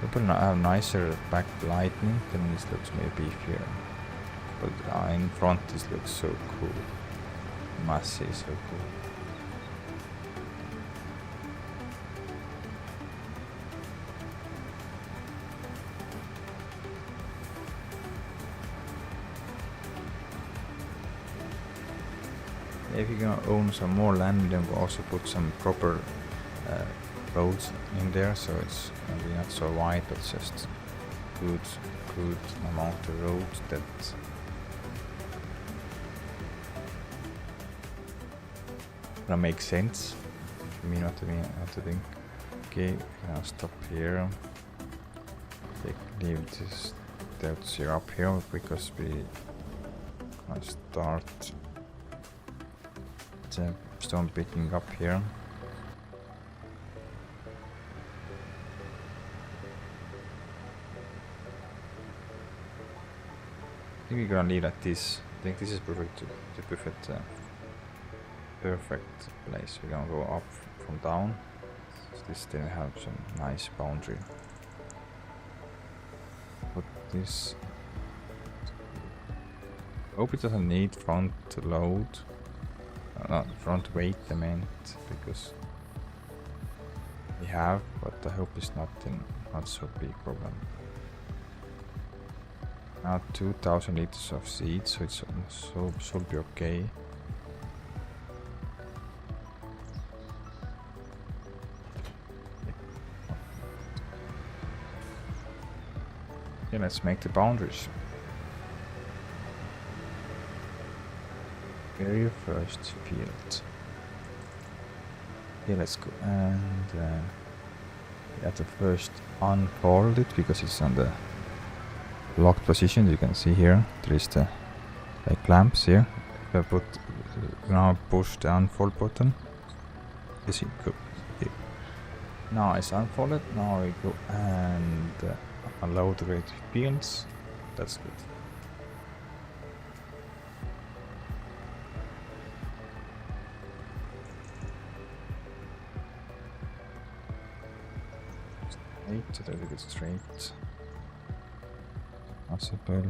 people have nicer back lighting than this looks maybe here. But in front this looks so cool. Massey is so cool. If you're gonna own some more land, then we'll also put some proper roads in there, so it's gonna be not so wide, but just good amount of roads that gonna make sense. You mean what I mean? What to think? Okay, I'll stop here. leave this depth here up here because we gonna start the stone picking up here. I think we're gonna leave like this. I think this is perfect the perfect place. We're gonna go up from down. So this then have some nice boundary. Put this. Hope it doesn't need front load. Not front weight, I meant, because we have, but I hope it's not so big problem. Now 2000 liters of seed, so it's should be okay. Yeah, let's make the boundaries. Very first field. Yeah, let's go and at the first unfold it because it's on the locked position. You can see here there is the clamps here. If I put now push the unfold button, you see go. Yeah. Now it's unfolded. Now we go and unload the fields. That's good. So that we get straight. Possible.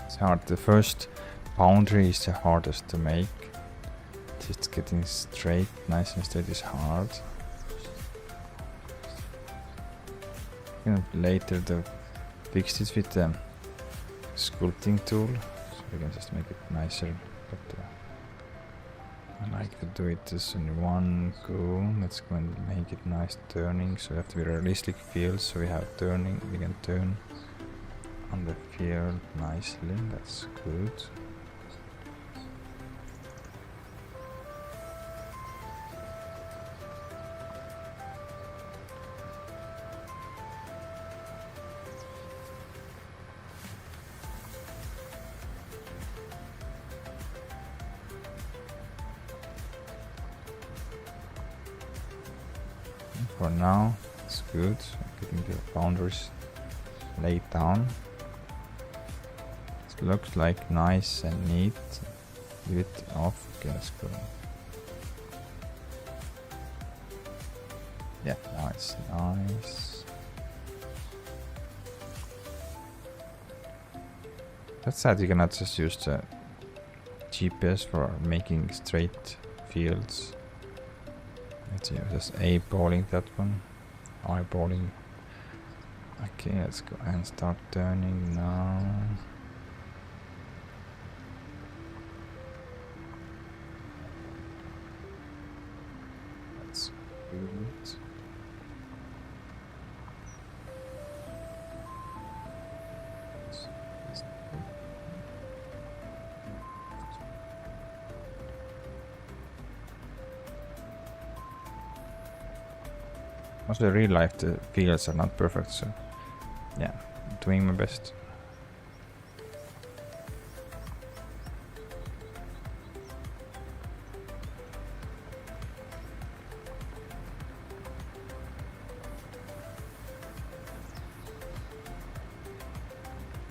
It's hard. The first boundary is the hardest to make. Just getting straight, nice and straight is hard. Later fix this with the sculpting tool, so we can just make it nicer. But I like to do it just in one go. Let's go and make it nice turning. So we have to be realistic fields. So we have turning. We can turn on the field nicely. That's good. For now, it's good. Getting the boundaries laid down. It looks like nice and neat. Leave it off. Okay, let's go. Yeah, now it's nice. That's sad you cannot just use the GPS for making straight fields. Let's see, just eyeballing that one. Eyeballing. Okay, let's go and start turning now. That's good. Also, in real life, the fields are not perfect, so yeah, I'm doing my best.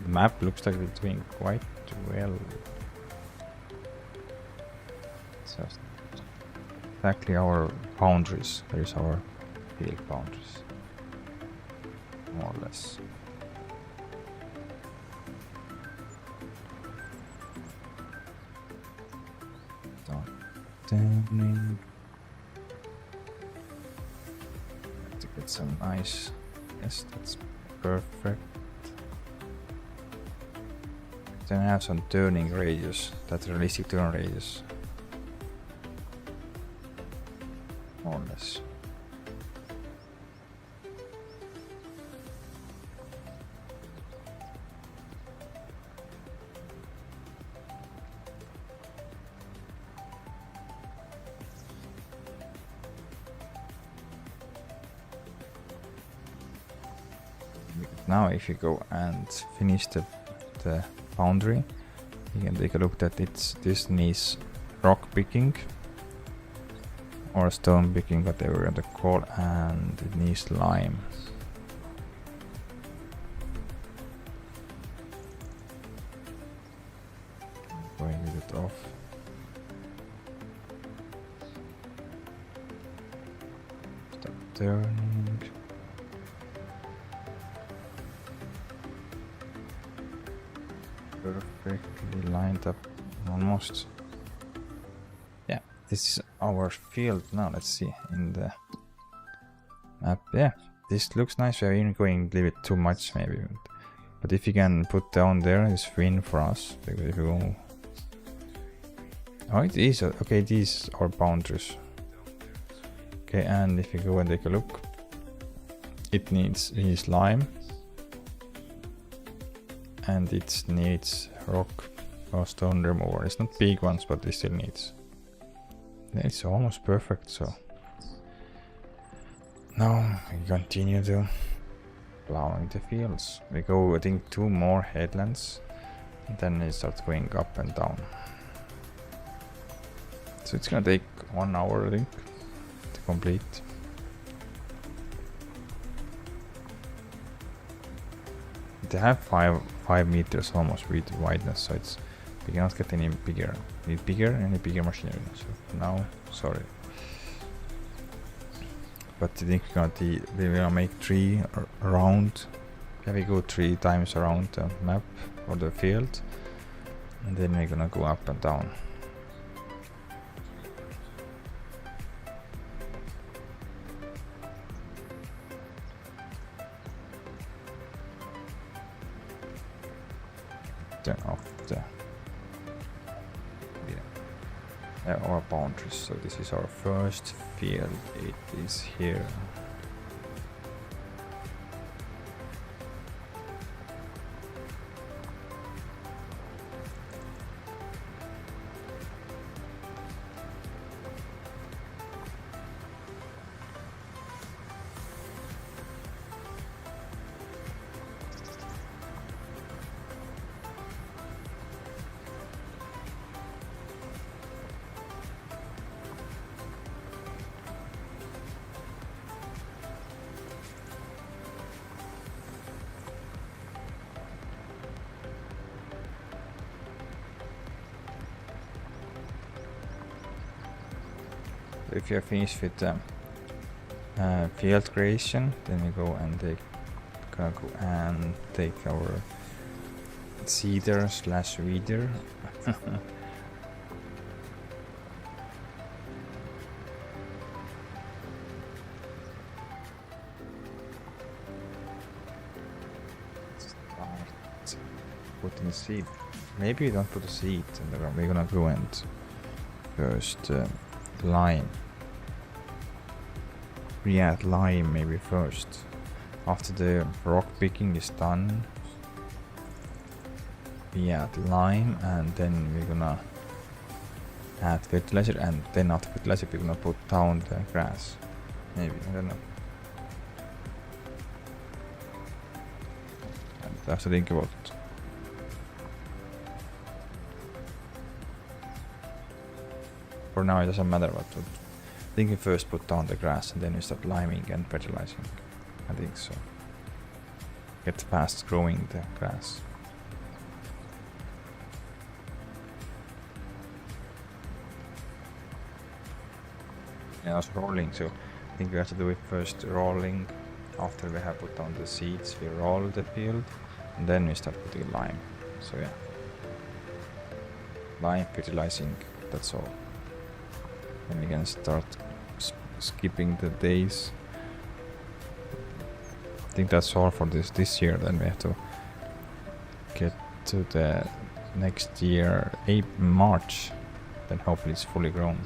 The map looks like it's doing quite well. It's just exactly our boundaries. There is our field boundaries, more or less. turning. To get some nice. Yes, that's perfect. Then I have some turning radius. That's realistic turn radius. More or less. Now if you go and finish the boundary, you can take a look that this needs rock picking or stone picking, whatever you call, and it needs lime. Going with it off. Stop turning. Perfectly lined up, almost. Yeah, this is our field now. Let's see in the map. Yeah, this looks nice. We're even going a little bit too much maybe, but if you can put down there, it's win for us. Because if you go, oh, it is okay. These are boundaries. Okay, and if you go and take a look, it needs lime. And it needs rock or stone remover. It's not big ones, but it still needs. It's almost perfect, so now we continue to plowing the fields. We go, I think, 2 more headlands, and then it starts going up and down. So it's gonna take 1 hour, I think, to complete. They have 5 meters almost with wideness, so it's we cannot get any bigger. Need bigger machinery. So now, sorry. But I think we're gonna make 3 around. Yeah, we go 3 times around the map or the field, and then we're gonna go up and down. Of the our boundaries. So this is our first field. It is here. If you're finished with field creation, then we go and take our seeder / weeder. Putting a seed. Maybe we don't put a seed in the ground. We're gonna go and first lime. We add lime maybe first. After the rock picking is done, we add lime, and then we're gonna add fertilizer, and then after fertilizer we're gonna put down the grass. Maybe, I don't know. And I have to think about it. For now it doesn't matter what. I think we first put down the grass and then we start liming and fertilizing. I think so. Get past growing the grass. Yeah, also rolling, so I think we have to do it first rolling. After we have put down the seeds, we roll the field and then we start putting lime. So yeah. Lime, fertilizing, that's all. Then we can start skipping the days. I think that's all for this year. Then we have to get to the next year, March. Then hopefully it's fully grown.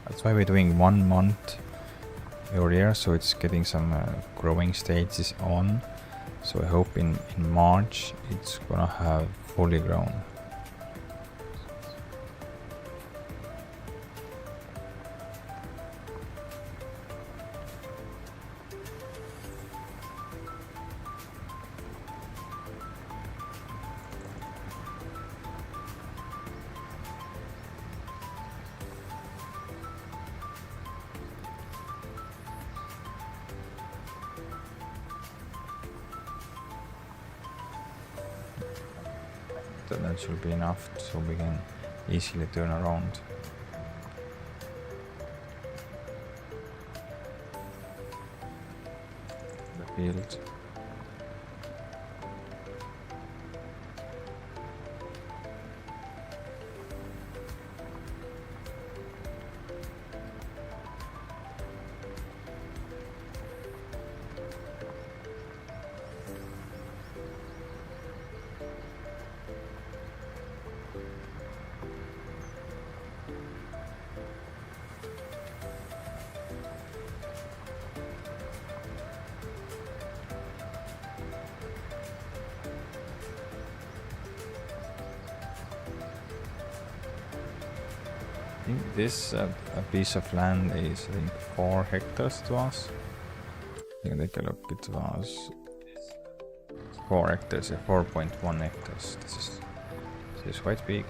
That's why we're doing 1 month every year, so it's getting some growing stages on. So I hope in March it's gonna have fully grown. That should be enough so we can easily turn around. The field. I think this a piece of land is, I think, 4 hectares to us. You can take a look. It was 4 hectares, 4.1 hectares. This is quite big.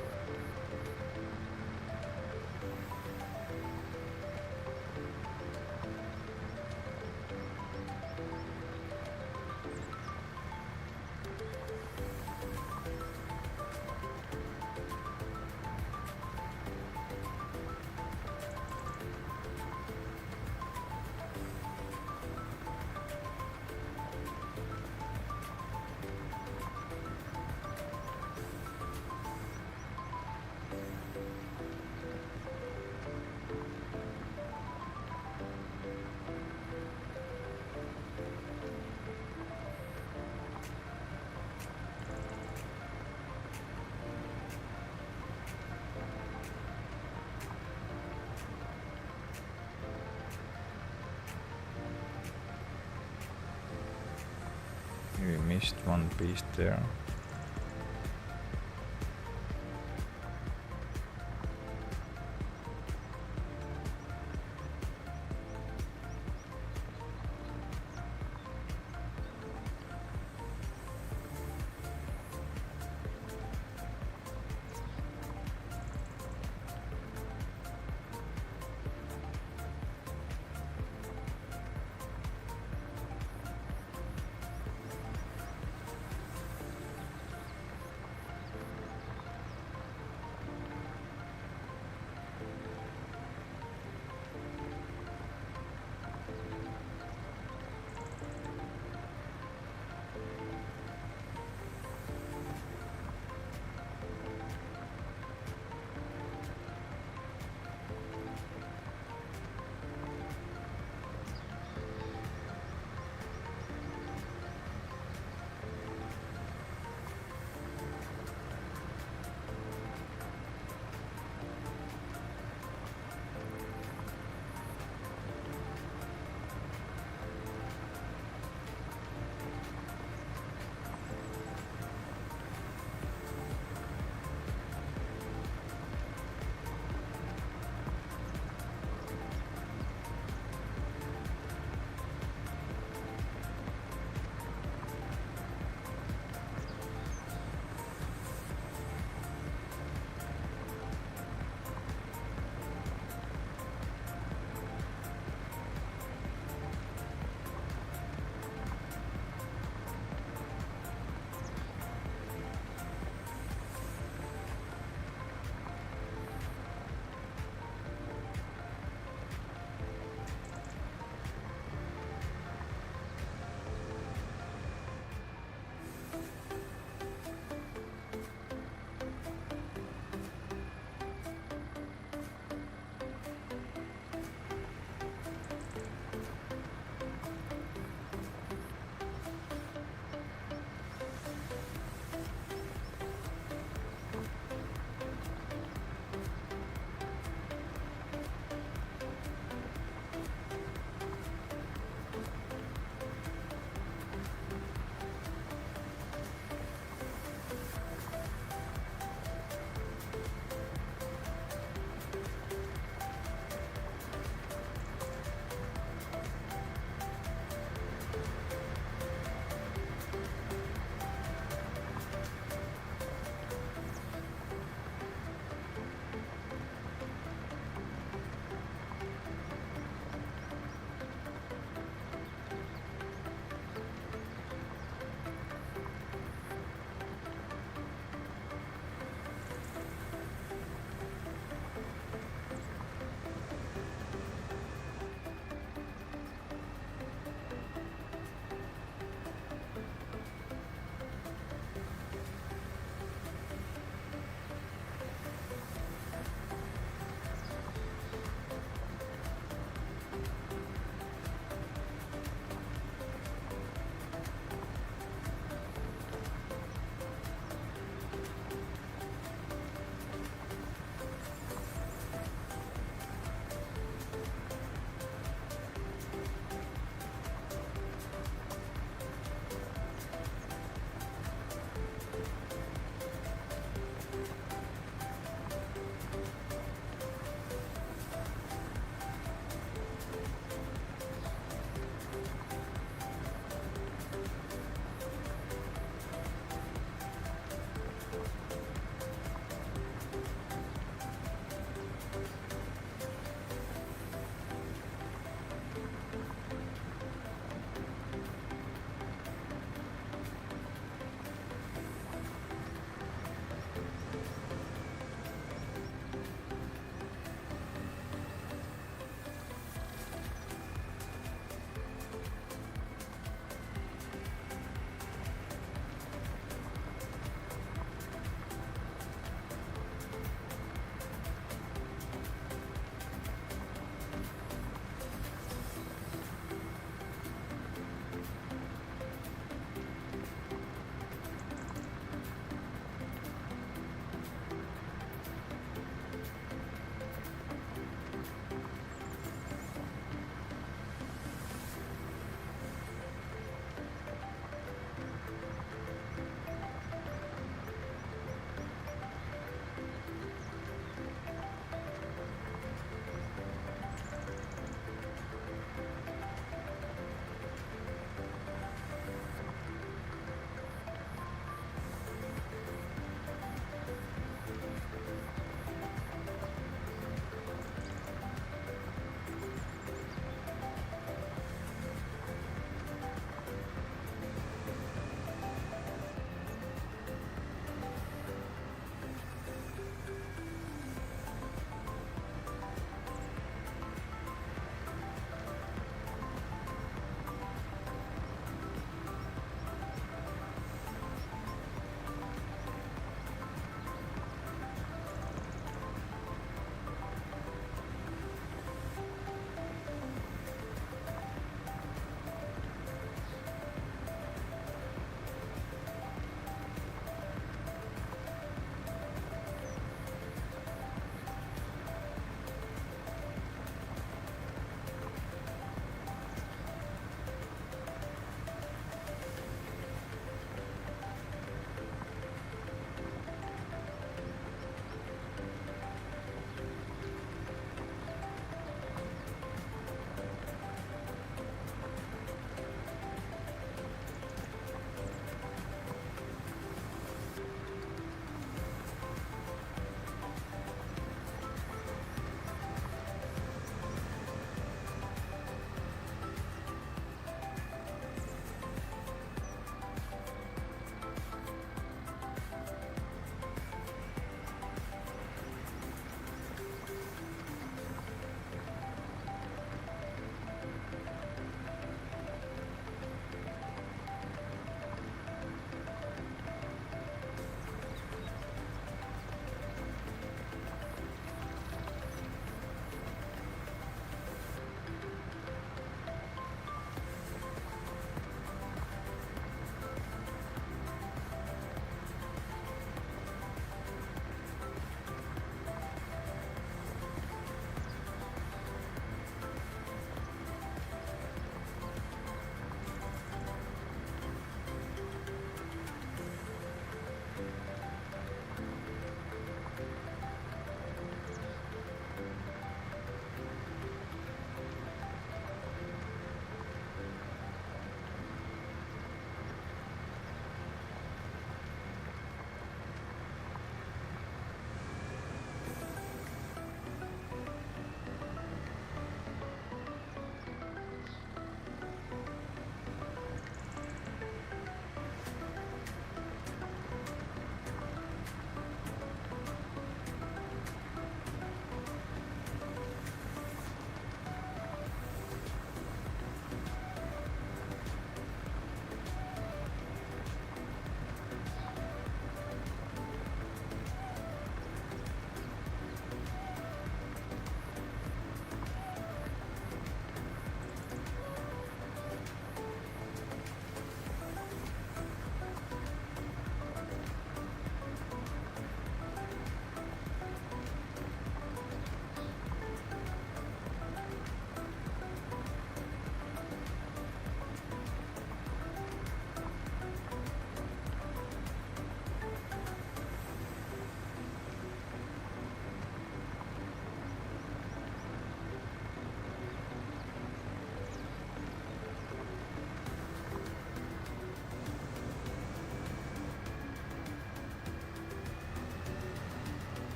We missed one piece there.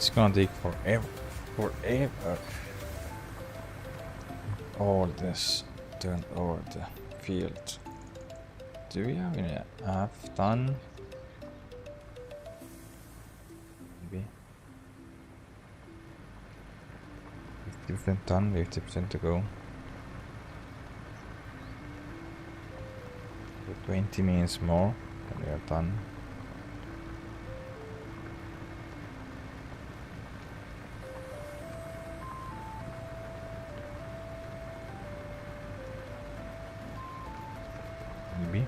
It's gonna take forever. Forever. All this turn over the field. Do we have any half done? Maybe. 50% done, 50% to go. 20 minutes more and we are done. Maybe.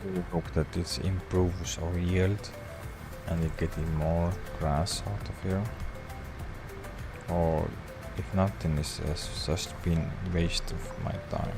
We hope that this improves our yield and we get more grass out of here. Or if not, then this has just been waste of my time.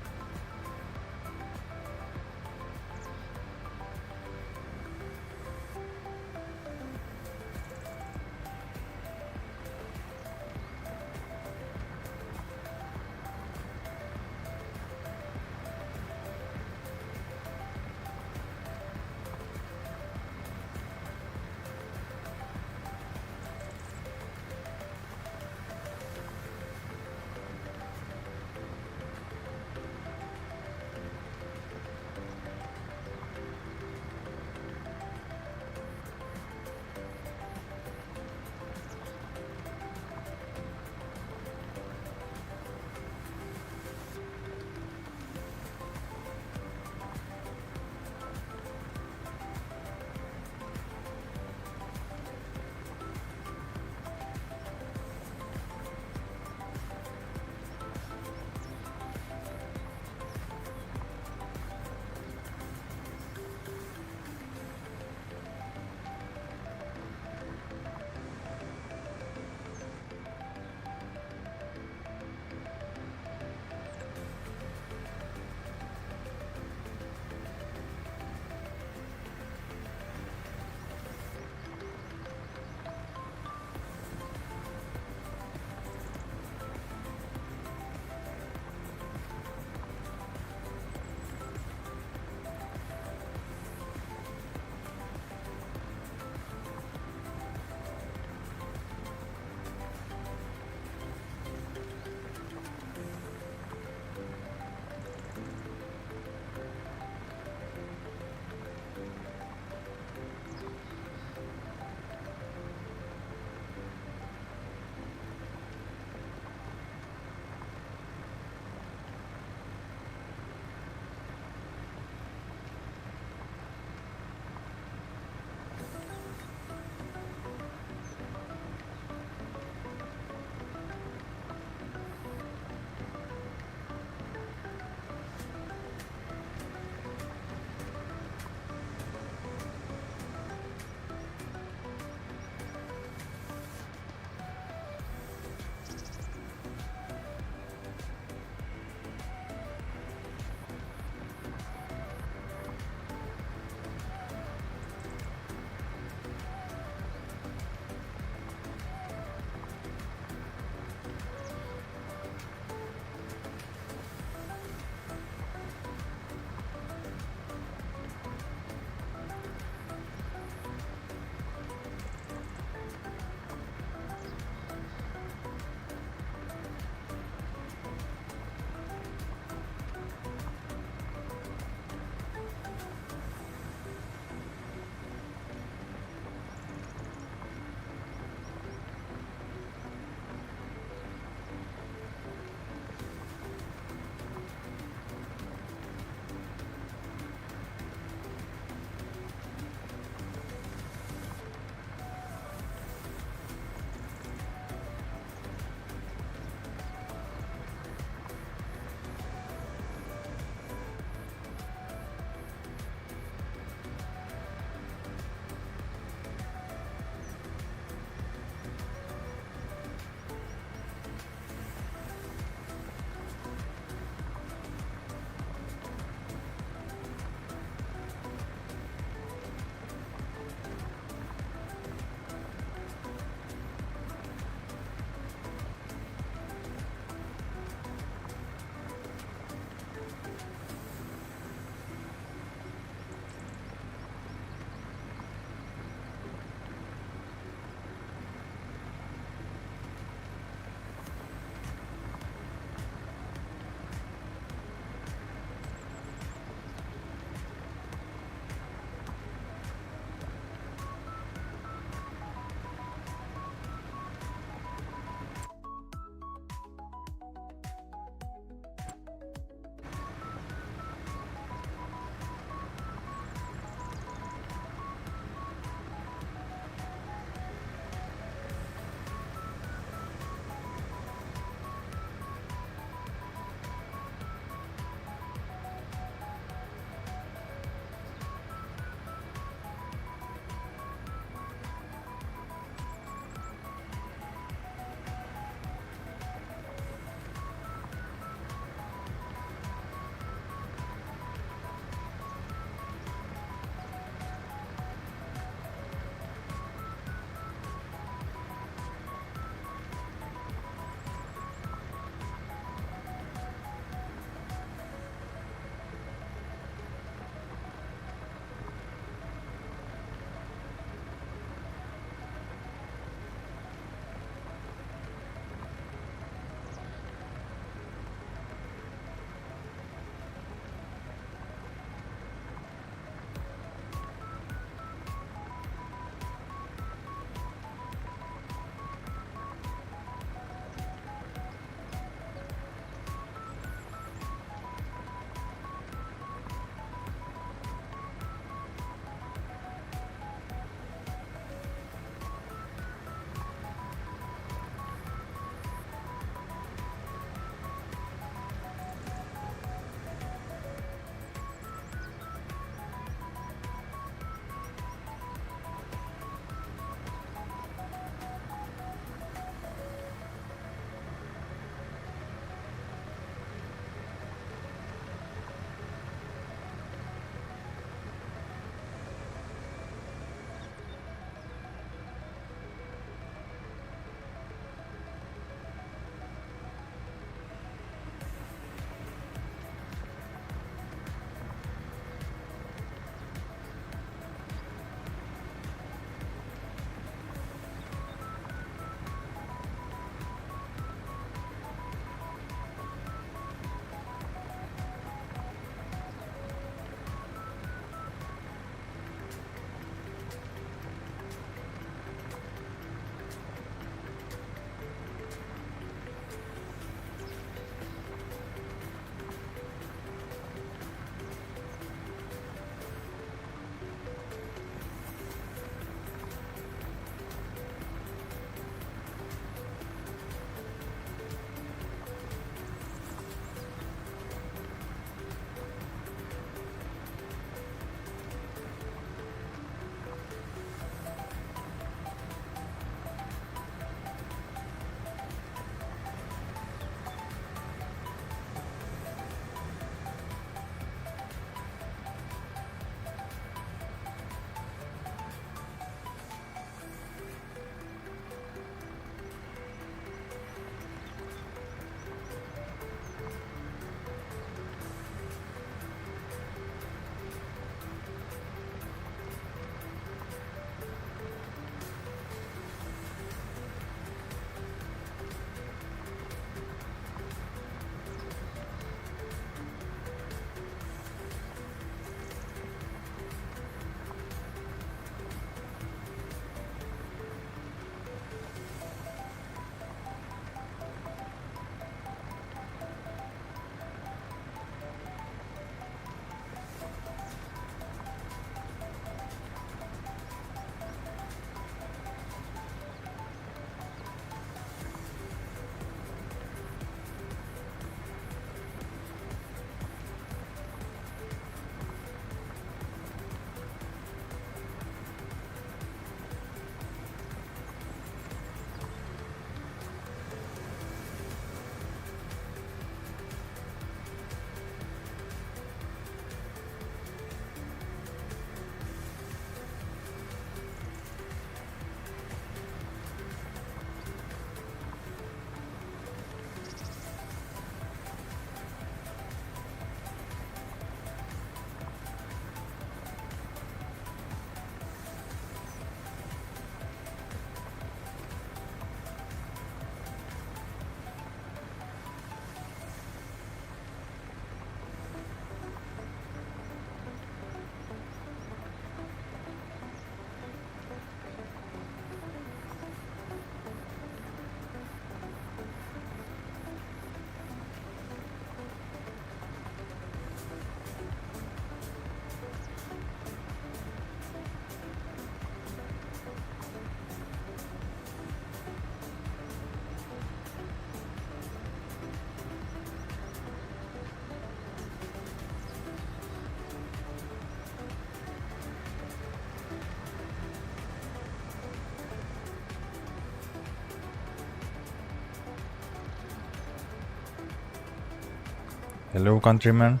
Hello, countryman.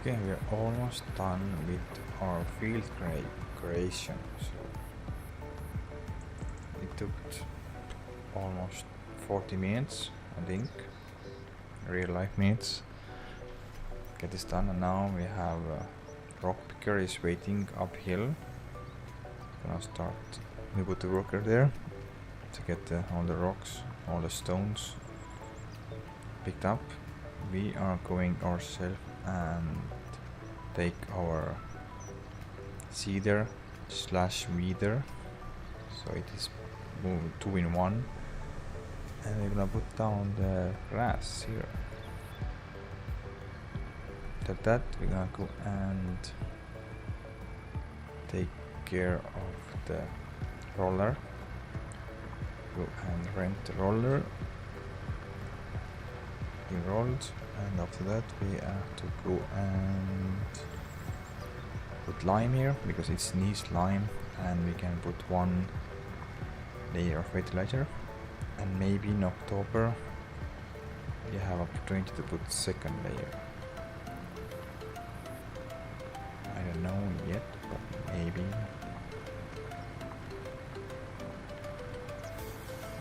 Okay, we're almost done with our field creation. So it took almost 40 minutes, I think, real life minutes. Get this done, and now we have rock picker is waiting uphill. Gonna start. We put the worker there to get all the rocks, all the stones picked up. We are going ourselves and take our seeder slash weeder, so it is 2 in 1, and we're gonna put down the grass here. After that we're gonna go and take care of the roller. Go and rent the roller. We rolled, and after that we have to go and put lime here because it needs lime, and we can put 1 layer of fertilizer, and maybe in October you have opportunity to put 2nd layer. I don't know yet, but maybe.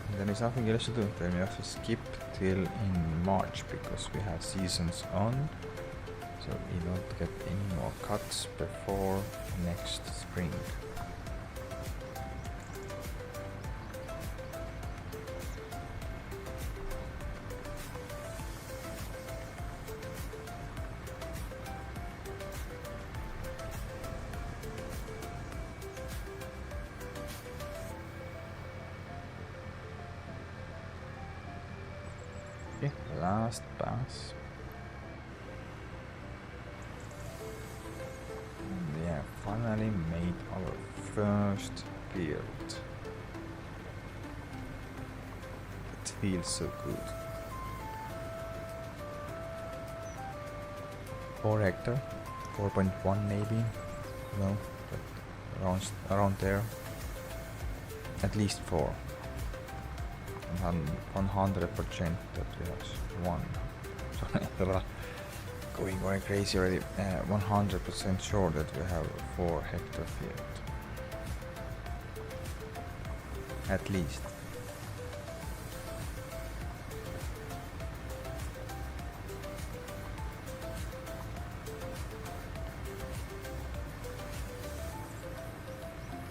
And then there's nothing else to do. Then we have to skip till in March because we have seasons on, so we don't get any more cuts before next spring. Okay, last pass. And we have finally made our first field. It feels so good. 4 hectare, 4.1 maybe, no, but around there. At least 4. 100% that we have one. Sorry, going crazy already. 100% sure that we have 4 hectare field. At least.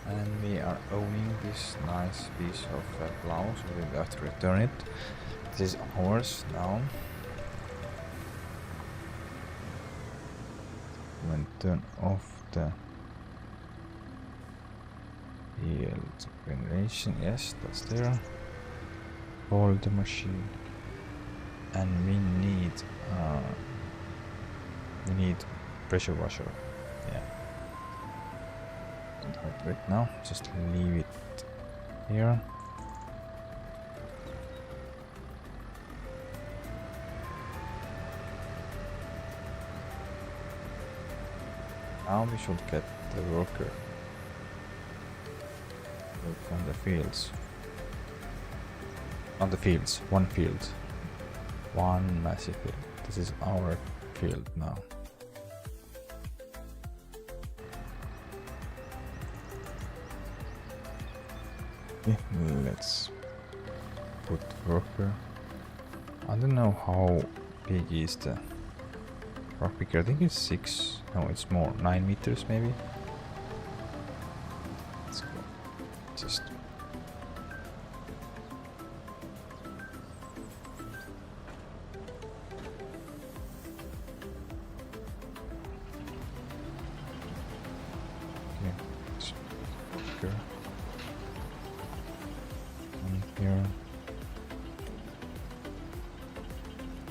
And we are owning this nice piece of plow, so we have to return it. This is ours now. And turn off the yield generation. Yes, that's there. Hold the machine, and we need pressure washer. Yeah. Wait, now just leave it here. Now we should get the worker. Work on the fields. On the fields, one field. One massive field. This is our field now. Okay, let's put worker. I don't know how big is the rock picker. I think it's 6. No, it's more. 9 meters maybe. Let's go. Just. Okay. Let's worker. Here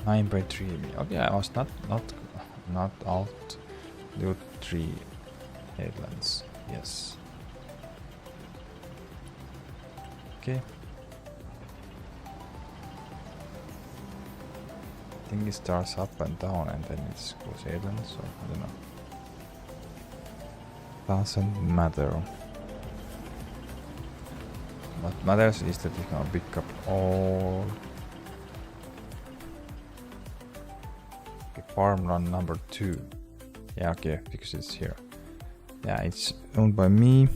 9 by 3. Okay, I was not out. Do 3 headlands. Yes. Okay. I think it starts up and down and then it goes headlands, so I don't know. Doesn't matter. What matters is that you can pick up all. Okay, farmland number 2. Yeah, okay, because it's here. Yeah, it's owned by me.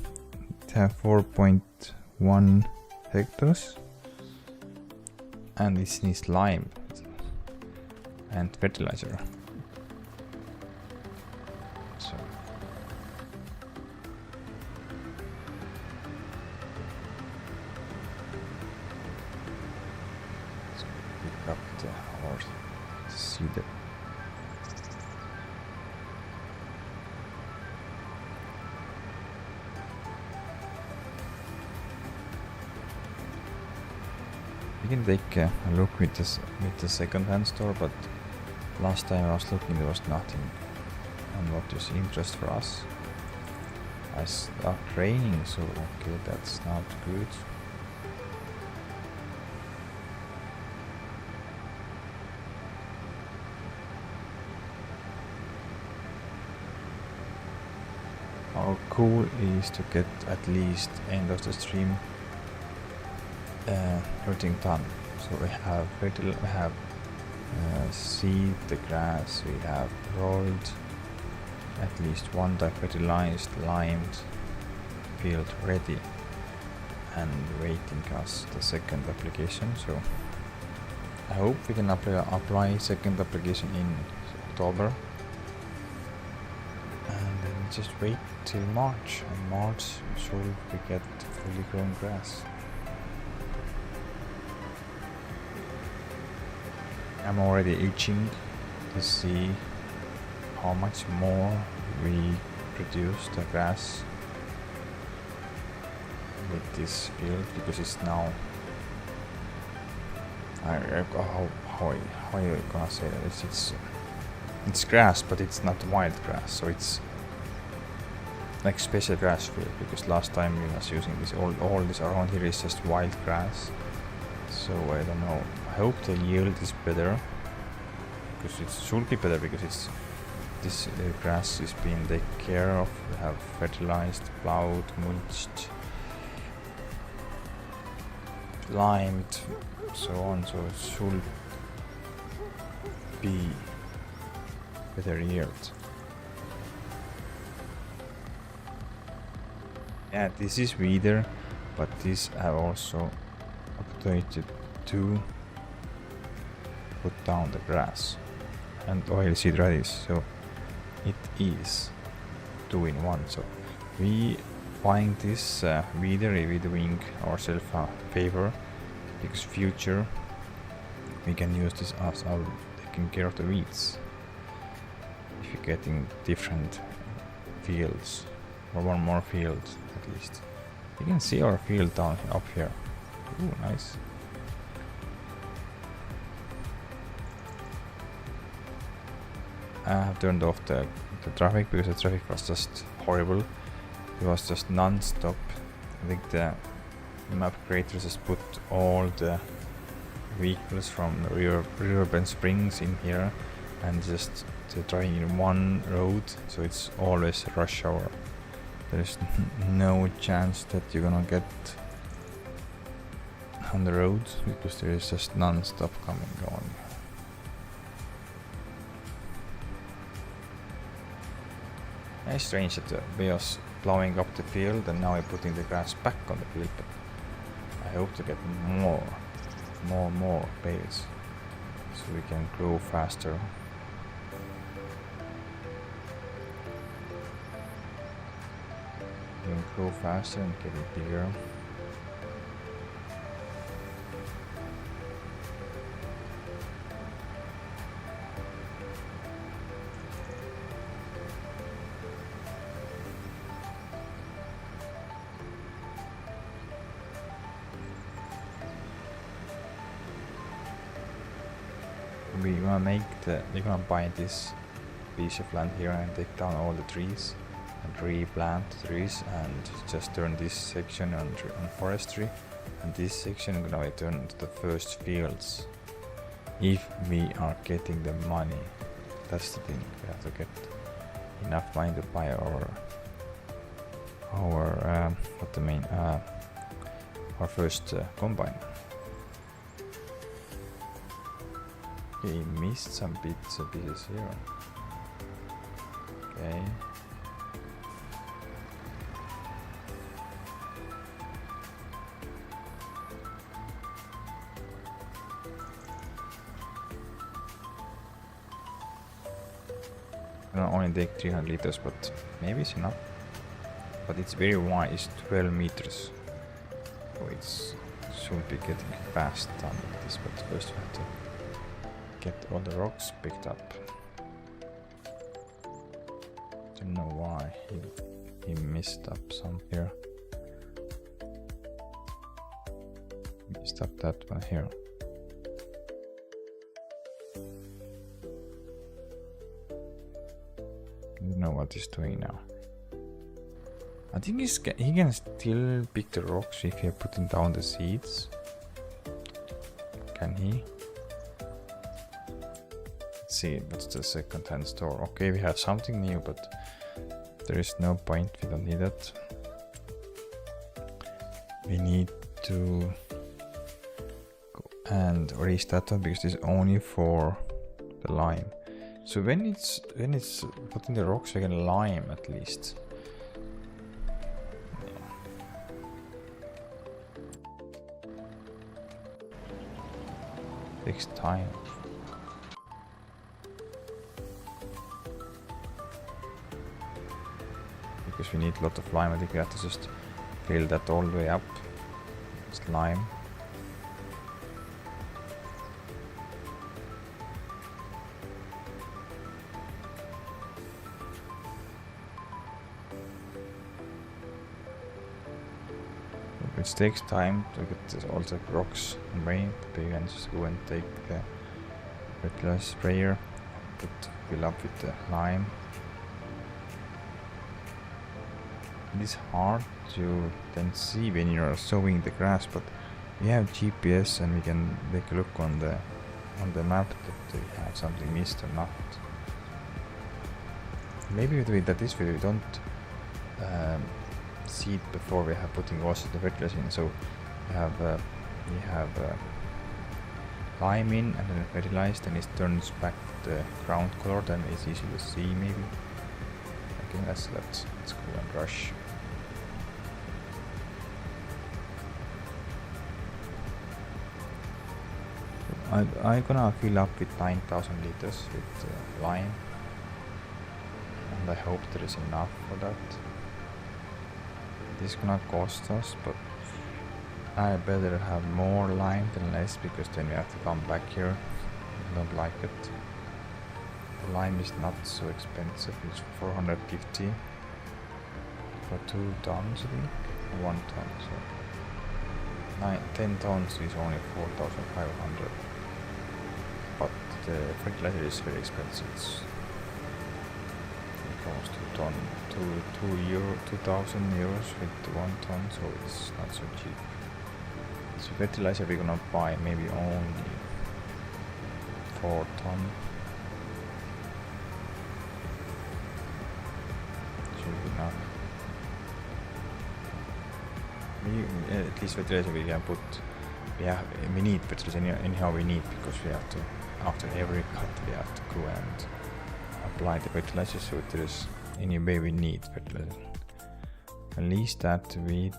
It has 4.1 hectares. And it needs lime and fertilizer. So. Pick up the horse. See the. We can take a look with the second-hand store, but last time I was looking there was nothing on what is interest for us. I start raining, so okay, that's not good. Our goal is to get at least end of the stream everything done. So we have seed the grass, we have rolled at least one fertilized, limed field ready and waiting us the second application. So I hope we can apply second application in October and then just wait till March, and March should we get fully grown grass. I'm already itching to see how much more we produce the grass with this field, because it's now how you gonna say that it's grass, but it's not wild grass, so it's like special grass field, because last time we was using this all this around here is just wild grass. So I don't know. I hope the yield is better, because it should be better, because this grass is being taken care of. We have fertilized, plowed, mulched, limed, so on. So it should be better yield. Yeah, this is weeder, but this I also updated to put down the grass and oilseed radish, so it is 2 in 1. So we buying this weeder, we doing ourselves a favor, because future we can use this as our taking care of the weeds if you're getting different fields, or one more field at least. You can see our field down up here. Ooh, nice. I have turned off the traffic, because the traffic was just horrible. it was just non-stop. I think the map creators just put all the vehicles from the Riverbend Springs in here and just driving in one road, so it's always rush hour. There's no chance that you're gonna get on the road because there is just non-stop coming on. It's strange that we are plowing up the field and now we're putting the grass back on the field, but I hope to get more bales so we can grow faster. We can grow faster and get it bigger. We're gonna buy this piece of land here and take down all the trees and replant the trees and just turn this section on forestry, and this section we're gonna turn to the first fields if we are getting the money. That's the thing, we have to get enough money to buy our first combine. Okay, missed some bits and pieces here. Okay. I can only take 300 liters, but maybe it's enough. But it's very wide, it's 12 meters. So it should be getting fast done like this, but first we have to get all the rocks picked up. Don't know why he messed up some here. Messed up that one here. I don't know what he's doing now. I think he can still pick the rocks if you're putting down the seeds. Can he? See what's the second-hand store. Okay, we have something new, but there is no point, we don't need it. We need to go and erase that one because it's only for the lime. So when it's putting the rocks, we can lime at least. Takes time. Because we need a lot of lime. I think we have to just fill that all the way up. Just lime. Which takes time to get all the rocks away, but you can just go and take the regular sprayer, fill up with the lime. It is hard to then see when you are sowing the grass, but we have GPS and we can take a look on the map that we have something missed or not. Maybe that this way we don't see it before we have putting also the fertilizer in. So we have lime in and then fertilized, and it turns back the ground color. Then it's easy to see maybe. Okay, let's go and rush. I'm gonna fill up with 9,000 liters with lime, and I hope there is enough for that. This is gonna cost us, but I better have more lime than less, because then we have to come back here. I don't like it. The lime is not so expensive, it's 450 for 2 tons, I think, 1 ton, so 10 tons is only 4,500. But the fertilizer is very expensive. It's close to ton, 2,000 euros with 1 ton, so it's not so cheap. So fertilizer we're gonna buy maybe only 4 ton. Should be enough. At least fertilizer we can put. We need fertilizer anyhow. We need, because we have to, after every cut we have to go and apply the fertilizer. So if there is any way we need fertilizer. At least that with,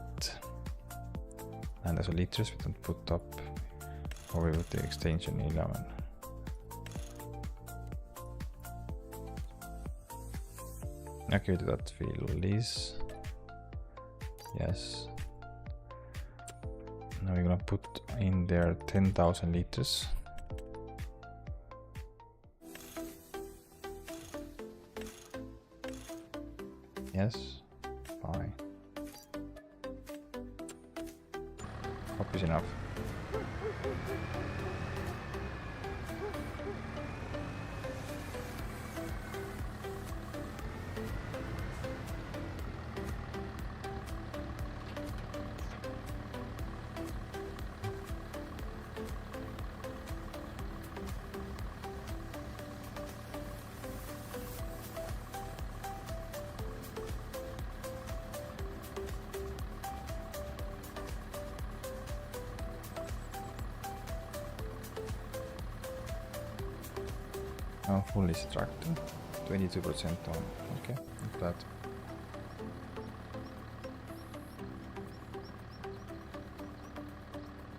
and as a liters we don't put up, or we put the extension 11. Okay, do that fill this. Yes. Now we're gonna put in there 10,000 liters. Yes, fine. Hope is enough. Now fully extracted, 22% on. Okay, not bad.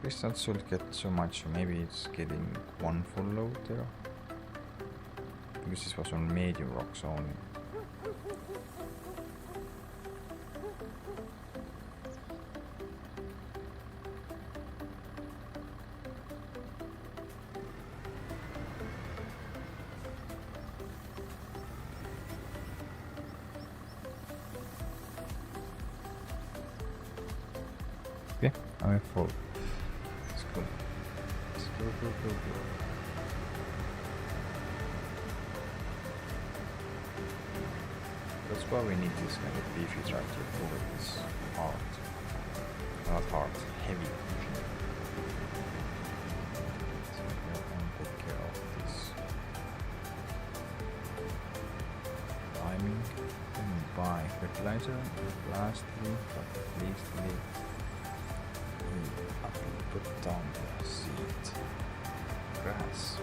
This not should get so much, maybe it's getting one full load there. Because this was on medium rocks only. Okay, I'm full. Let's go. Let's go. That's why we need this kind of beefy tractor for this hard. Not hard, heavy. So we can take care of this timing. Then buy fertilizer. Lastly, but leastly, put down the seed grass.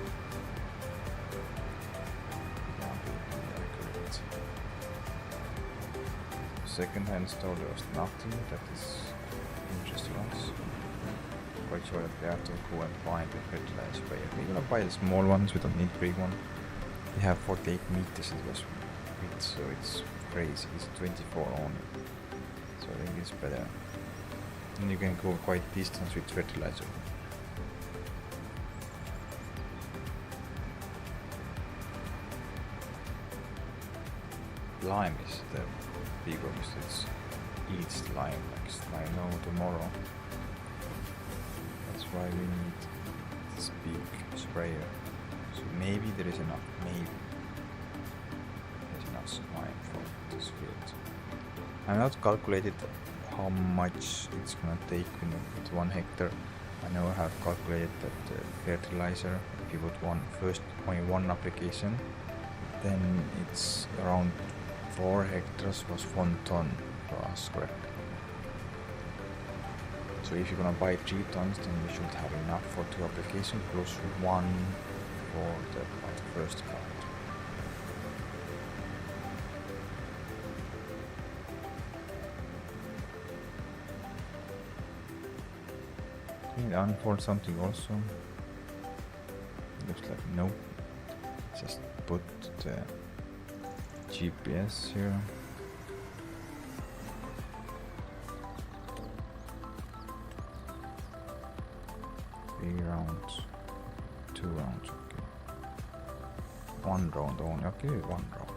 Second-hand store, there was nothing that is interesting us. Quite sure that we have to go and buy the fertilizer sprayer. We're gonna buy the small ones, we don't need the big one. We have 48 meters it was with, so it's crazy. It's 24 only, so I think it's better. And you can go quite distance with fertilizer. Lime is the big one, it eats lime next. I know tomorrow. That's why we need this big sprayer. So maybe there is enough, maybe there's enough lime for this field. I'm not calculated how much it's gonna take with 1 hectare. I know I have calculated that the fertilizer, if you put only one application, then it's around 4 hectares was 1 ton for us, correct? So if you're gonna buy 3 tons, then you should have enough for 2 applications plus 1 for the first part. Unfold something also. Looks like no. Just put the GPS here. 3 rounds, 2 rounds, okay. 1 round only, okay, 1 round only.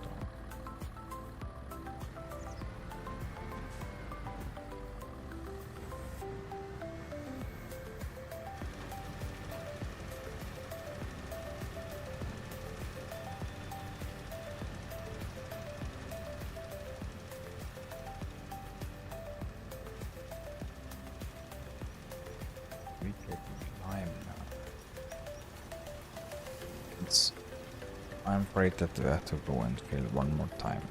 I'm afraid that we have to go and kill one more time.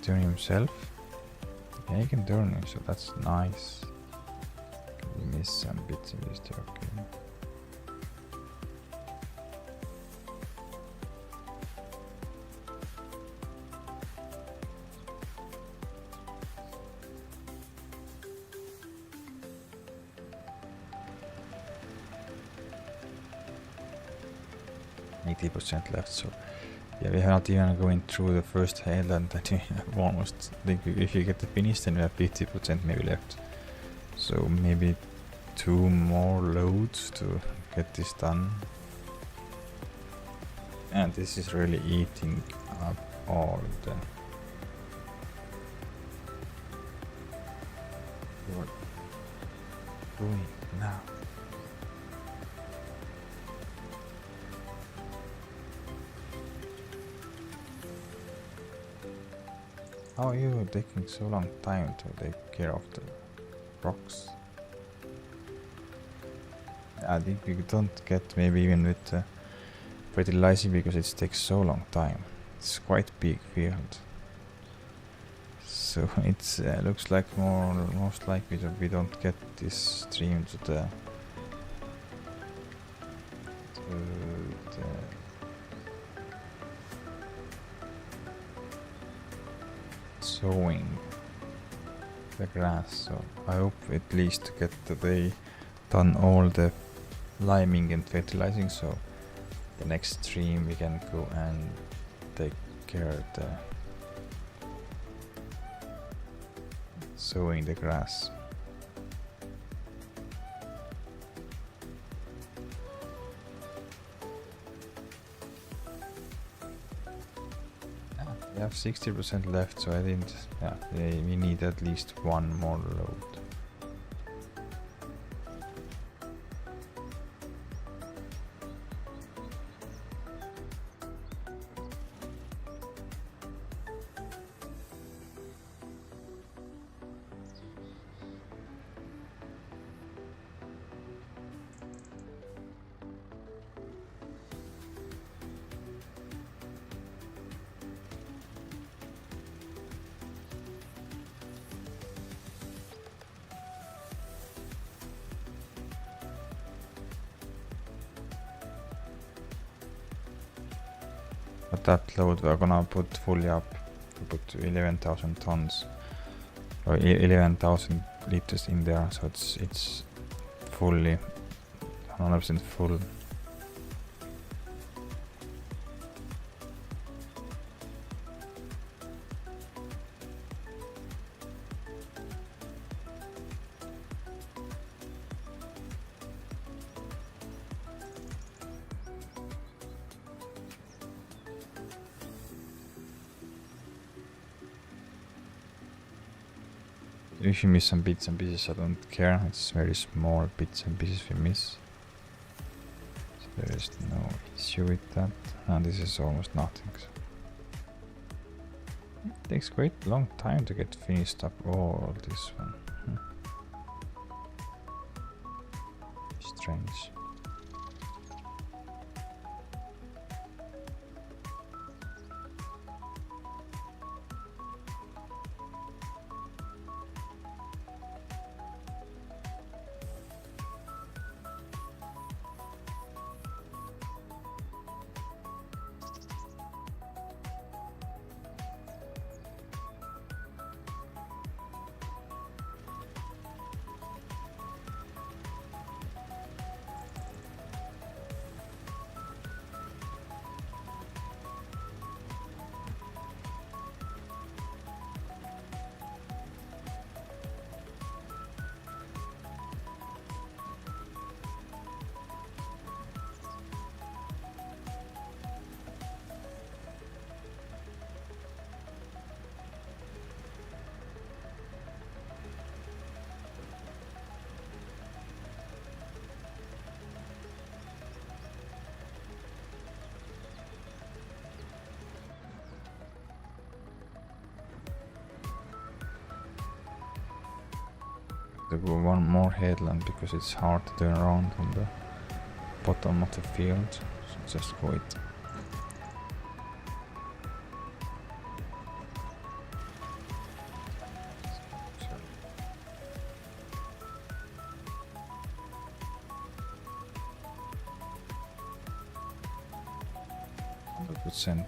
Turn himself? Yeah, he can turn him, so that's nice. We miss some bits of this, okay. 80% left, so yeah, we are not even going through the first island that we have almost. I think if you get the finish, then we have 50% maybe left. So maybe 2 more loads to get this done. And this is really eating up all the... What are you doing now? How are you taking so long time to take care of the rocks? I think we don't get maybe even with fertilizing because it takes so long time. It's quite big field. So it looks like most likely that we don't get this stream to the sowing the grass. So I hope at least to get today done all the liming and fertilizing, so the next stream we can go and take care of the sowing the grass. We have 60% left, so I didn't. Yeah, we need at least one more load. But that load we're gonna put fully up. We put 11,000 tons or 11,000 liters in there, so it's fully 100% full. If you miss some bits and pieces, I don't care. It's very small bits and pieces we miss. So there is no issue with that. And this is almost nothing. So it takes quite a long time to get finished up all this one. Strange. To go one more headland because it's hard to turn around on the bottom of the field. So just go it. 100%.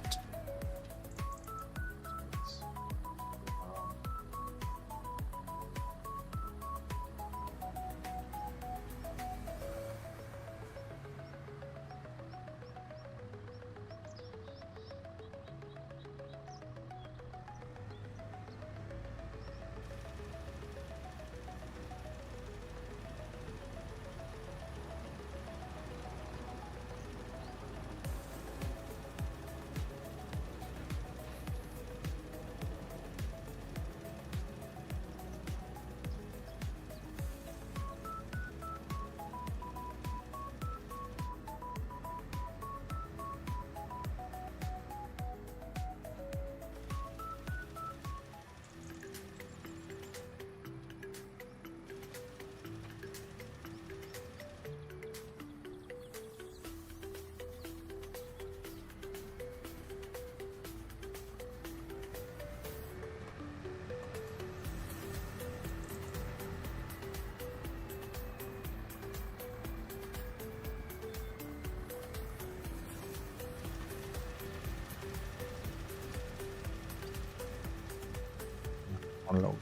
Load.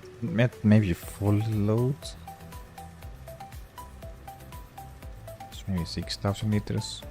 Maybe full load. It's maybe 6,000 liters.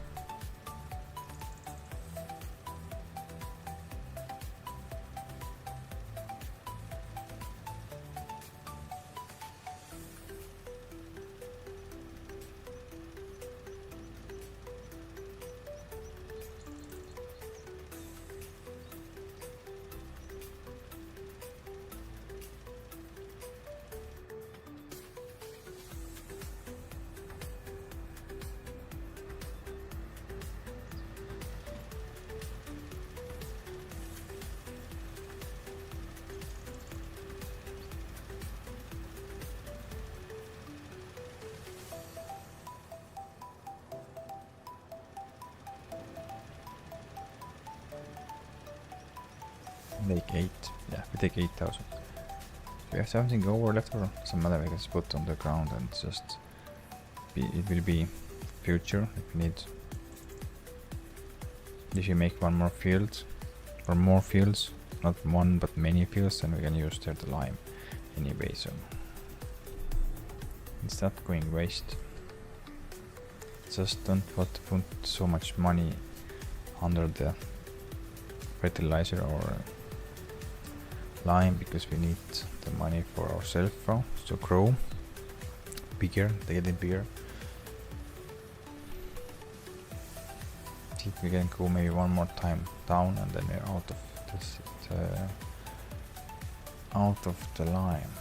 Like 8. Yeah, we take 8,000. We have something over left or some other we can just put on the ground and just it will be future if we need. If you make one more field or more fields, not one but many fields, then we can use there the lime anyway, so it's not going waste. Just don't want to put so much money under the fertilizer or lime because we need the money for ourselves to grow bigger, they get bigger. See if we can go maybe one more time down and then we're out of this out of the lime.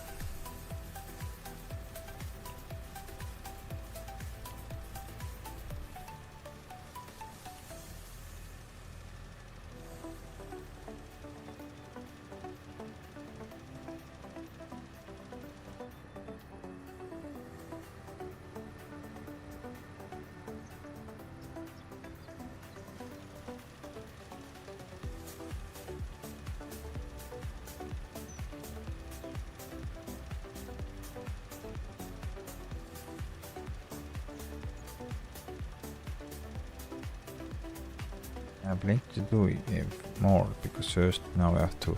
I plan to do more because first now we have to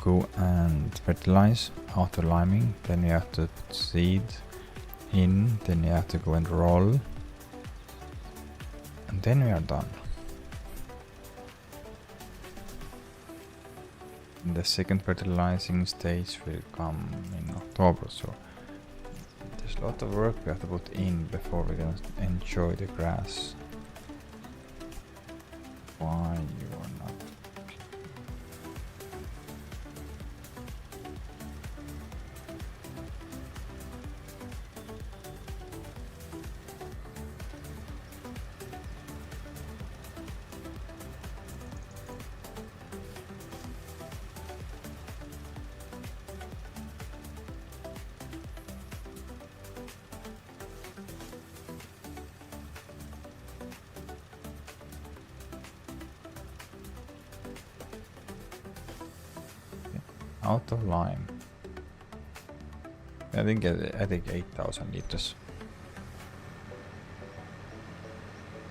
go and fertilize after liming, then you have to put seed in, then you have to go and roll, and then we are done. And the second fertilizing stage will come in October, so there's a lot of work we have to put in before we can enjoy the grass. Why you are not? Out of lime. I think 8,000 liters.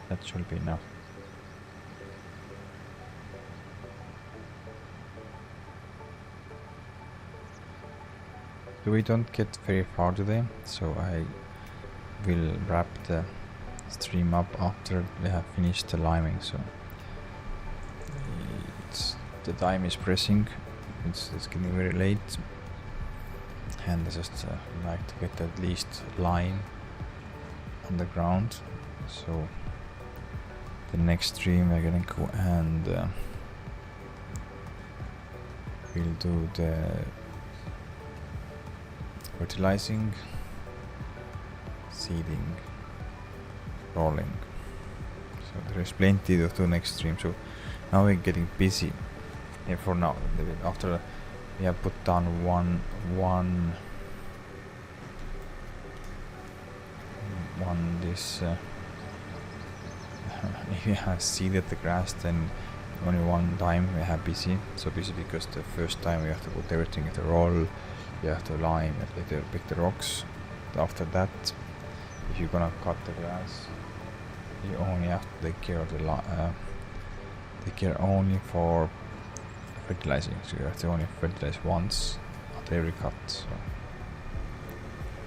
That should be enough. So we don't get very far today, so I will wrap the stream up after we have finished the liming. So the time is pressing. It's getting very late, and I just like to get at least lime on the ground. So the next stream we're gonna go and we'll do the fertilizing, seeding, rolling. So there's plenty to do next stream. So now we're getting busy. And for now, after we have put down one this if you have seeded the grass, then only one time we have busy. So busy because the first time we have to put everything in the roll, you have to lime, you have to pick the rocks. After that, if you're gonna cut the grass, you only have to take care of the take care only for fertilizing. So you have to only fertilize once at every cut. So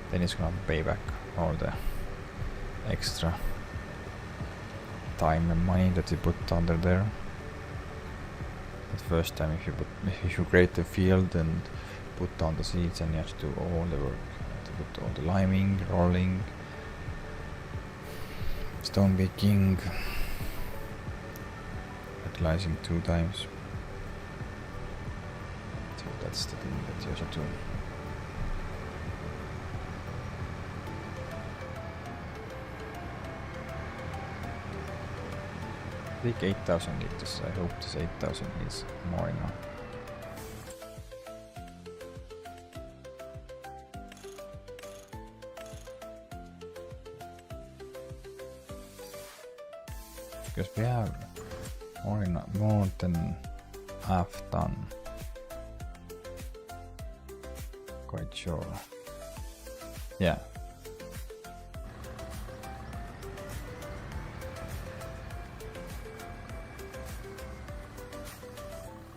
then it's gonna pay back all the extra time and money that you put under there. But first time, if you create the field and put down the seeds, and you have to do all the work. You have to put all the liming, rolling, stone baking, fertilizing 2 times. So that's the thing that you have to do. I think 8,000 liters. I hope this 8,000 is more enough. Because we have more than half done. Quite sure. Yeah.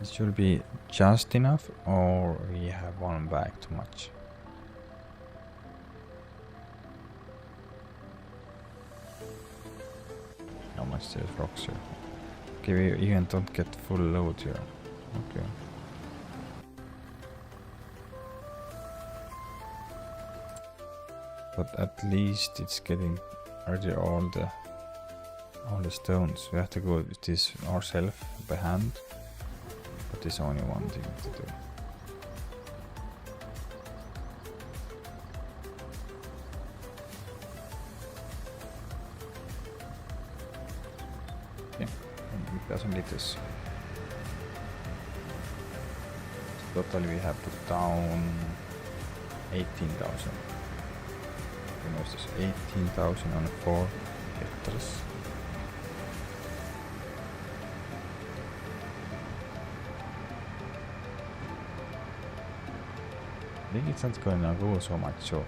It should be just enough, or we have one bag too much. How much there's rocks here? Okay, we even don't get full load here. Okay. But at least it's getting already all the stones. We have to go with this ourselves by hand. But there's only one thing to do. Okay, 8,000 liters. Totally we have put down 18,000. You know, it's 18,000 on 4 hectares. I think it's not gonna go so much, so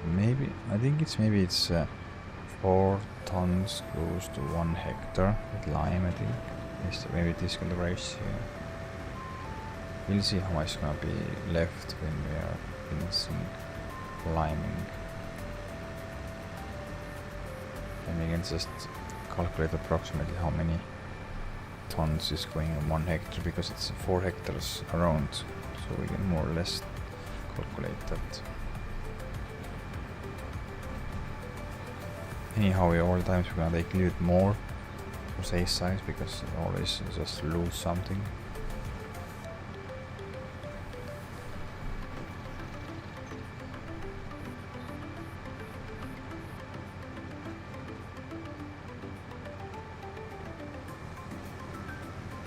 maybe it's 4 tons goes to 1 hectare with lime. I think maybe this kind of ratio. We'll see how much is gonna be left when we are finishing liming. And we can just calculate approximately how many tons is going on 1 hectare, because it's 4 hectares around, so we can more or less calculate that. Anyhow, all the times we're gonna take a little bit more for safe size, because always just lose something.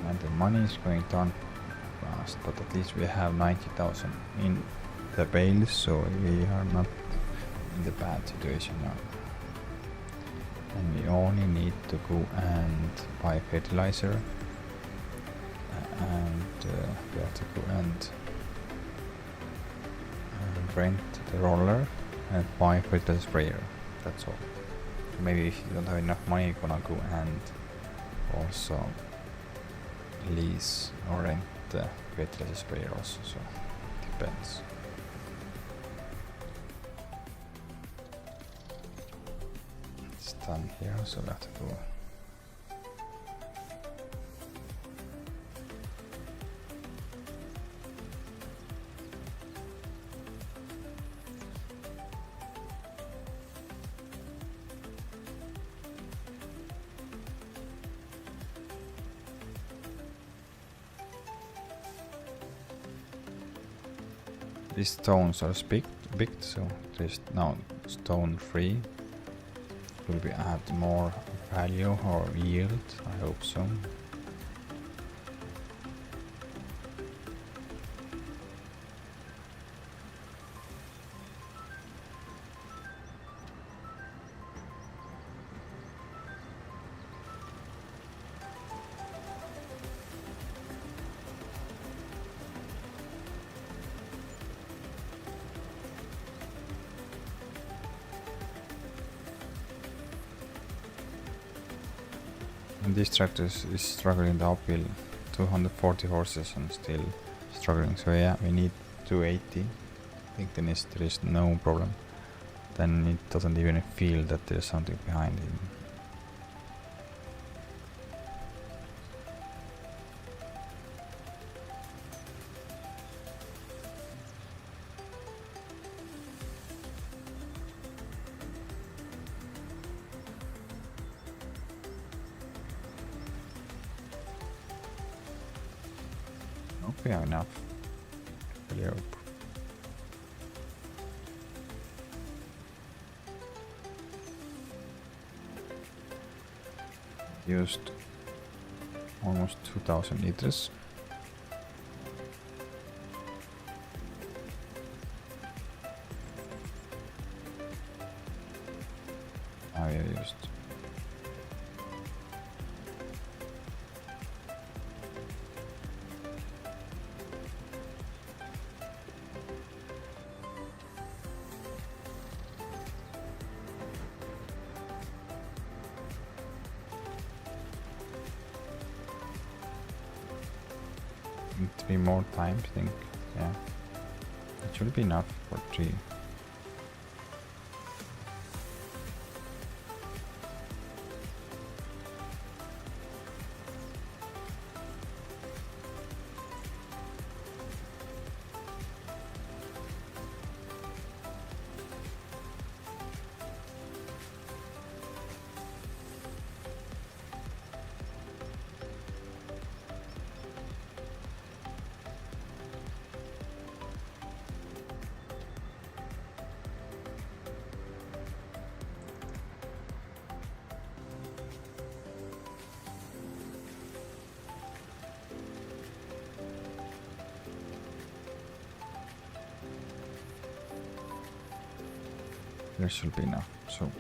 And the money is going down. Wow. fast, but at least we have 90,000 in the bales, so we are not in the bad situation now. And we only need to go and buy fertilizer, and we have to go and rent the roller and buy fertilizer sprayer. That's all. Maybe if you don't have enough money, you're gonna go and also lease or rent the fertilizer sprayer also, so depends. It's done here, so we have to go. These stones are big, so there's now stone free. Will we add more value or yield? I hope so. And this tractor is struggling the uphill, 240 horses and still struggling. So yeah, we need 280. I think then there is no problem. Then it doesn't even feel that there's something behind him. We have enough. Really hope. Used almost 2000 liters. I used three more times, I think. Yeah, it should be enough for 3. There should be enough. So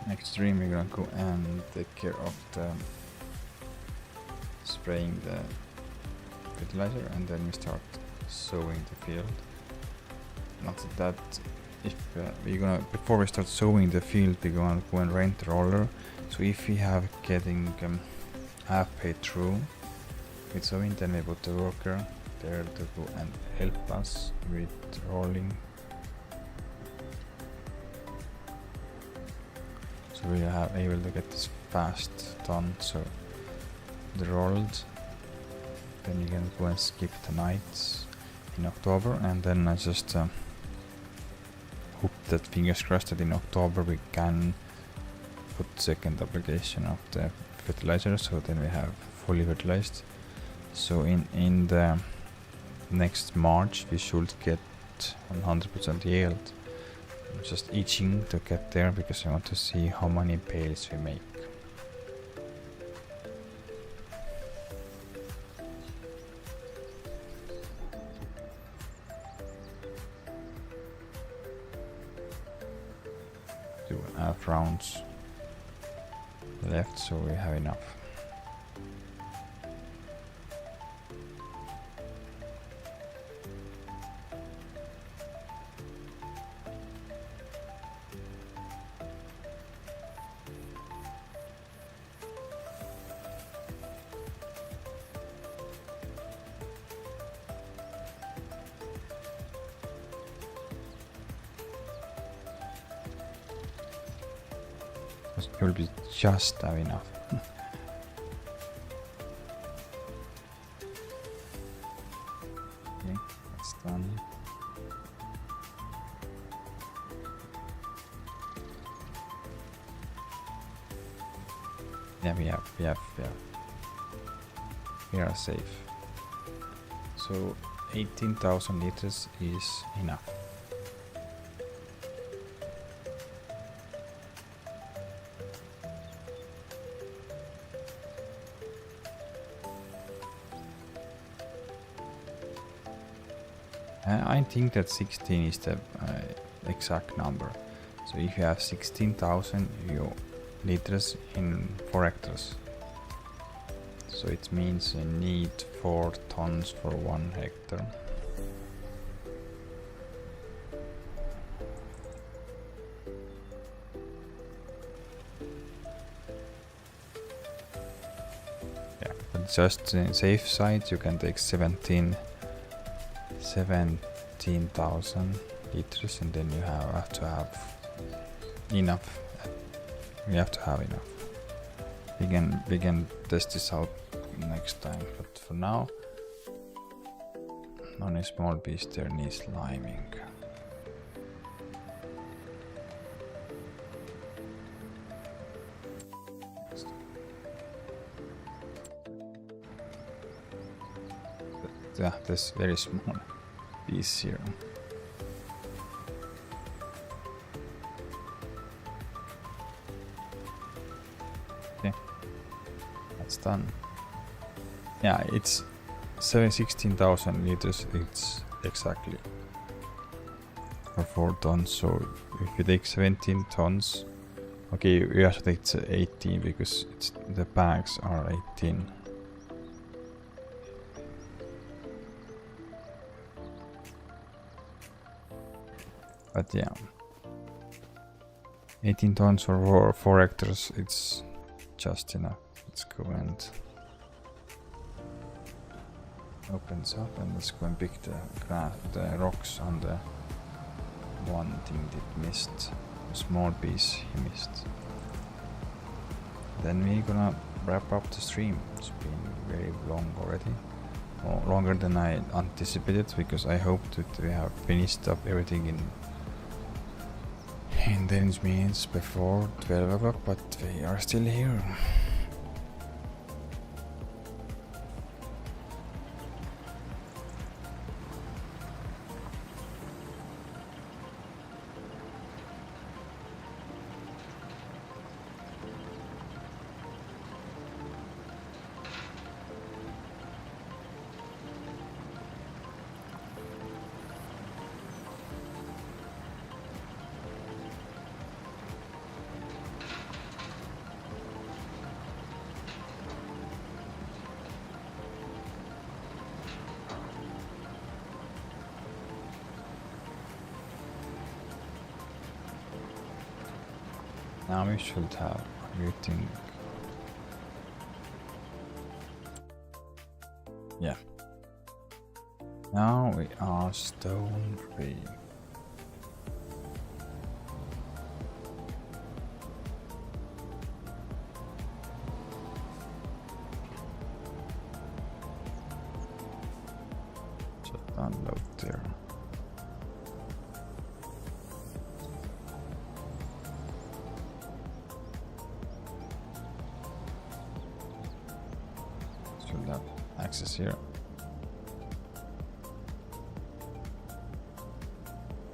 next stream we're gonna go and take care of the spraying the fertilizer, and then we start sowing the field. Not that if we're gonna, before we start sowing the field, we're gonna go and rent the roller. So if we have getting halfway through with sowing, then we put the worker there to go and help us with rolling. So we are able to get this fast done. So the rolled, then you can go and skip the nights in October, and then I just hope that, fingers crossed, that in October we can put second application of the fertilizer, so then we have fully fertilized. So in the next March we should get 100% yield. I'm just itching to get there because I want to see how many bales we make. rounds left, so we have enough. You'll be just have enough. Okay, that's done. Yeah, we are safe. So 18,000 liters is enough. I think that 16 is the exact number. So if you have 16,000 liters in 4 hectares, so it means you need 4 tons for 1 hectare. Yeah, but just in safe side, you can take 17,000 liters, and then you have to have enough. We have to have enough. We can test this out next time, but for now, on a small piece there needs liming. Yeah, this very small piece here. Okay, that's done. Yeah, it's 16,000 liters. It's exactly for 4 tons. So if you take 17 tons, okay, we have to take 18 because the bags are 18. But yeah, 18 tons for 4 hectares, it's just enough. Let's go and opens up, and let's go and pick the rocks on the one thing that missed, a small piece he missed. Then we're gonna wrap up the stream. It's been very long already, longer than I anticipated, because I hoped that we have finished up everything in 10 minutes before 12 o'clock, but we are still here. Now we should have everything. Yeah. Now we are stone free. Just unload there. Should have access here.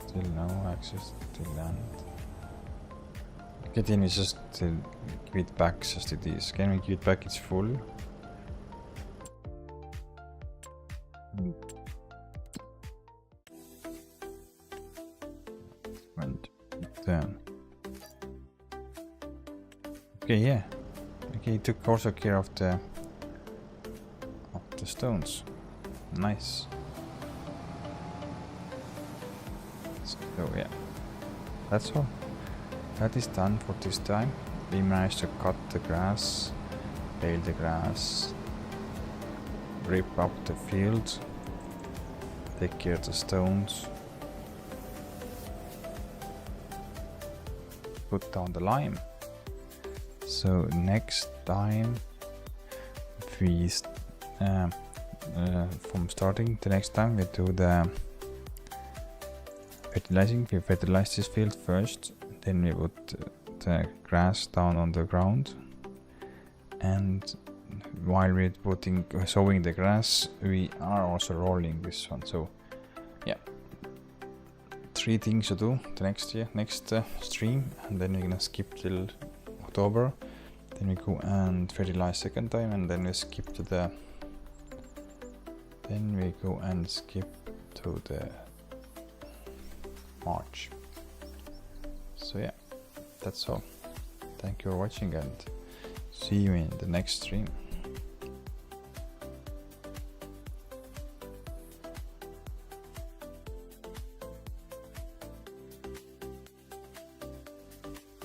Still no access to land. Get in is just to give it back just it is. Can we give it back? It's full. And then Okay, yeah. Okay, he took also care of the stones. Nice. So yeah, that's all. That is done for this time. We managed to cut the grass, bale the grass, rip up the field, take care of the stones, put down the lime. So next time, if we from starting, the next time we do the fertilizing. We fertilize this field first, then we put the grass down on the ground, and while we're sowing the grass, we are also rolling this one. So yeah, 3 things to do the next stream, and then we're gonna skip till October, then we go and fertilize second time, and then we skip to the March. So yeah, that's all. Thank you for watching, and see you in the next stream.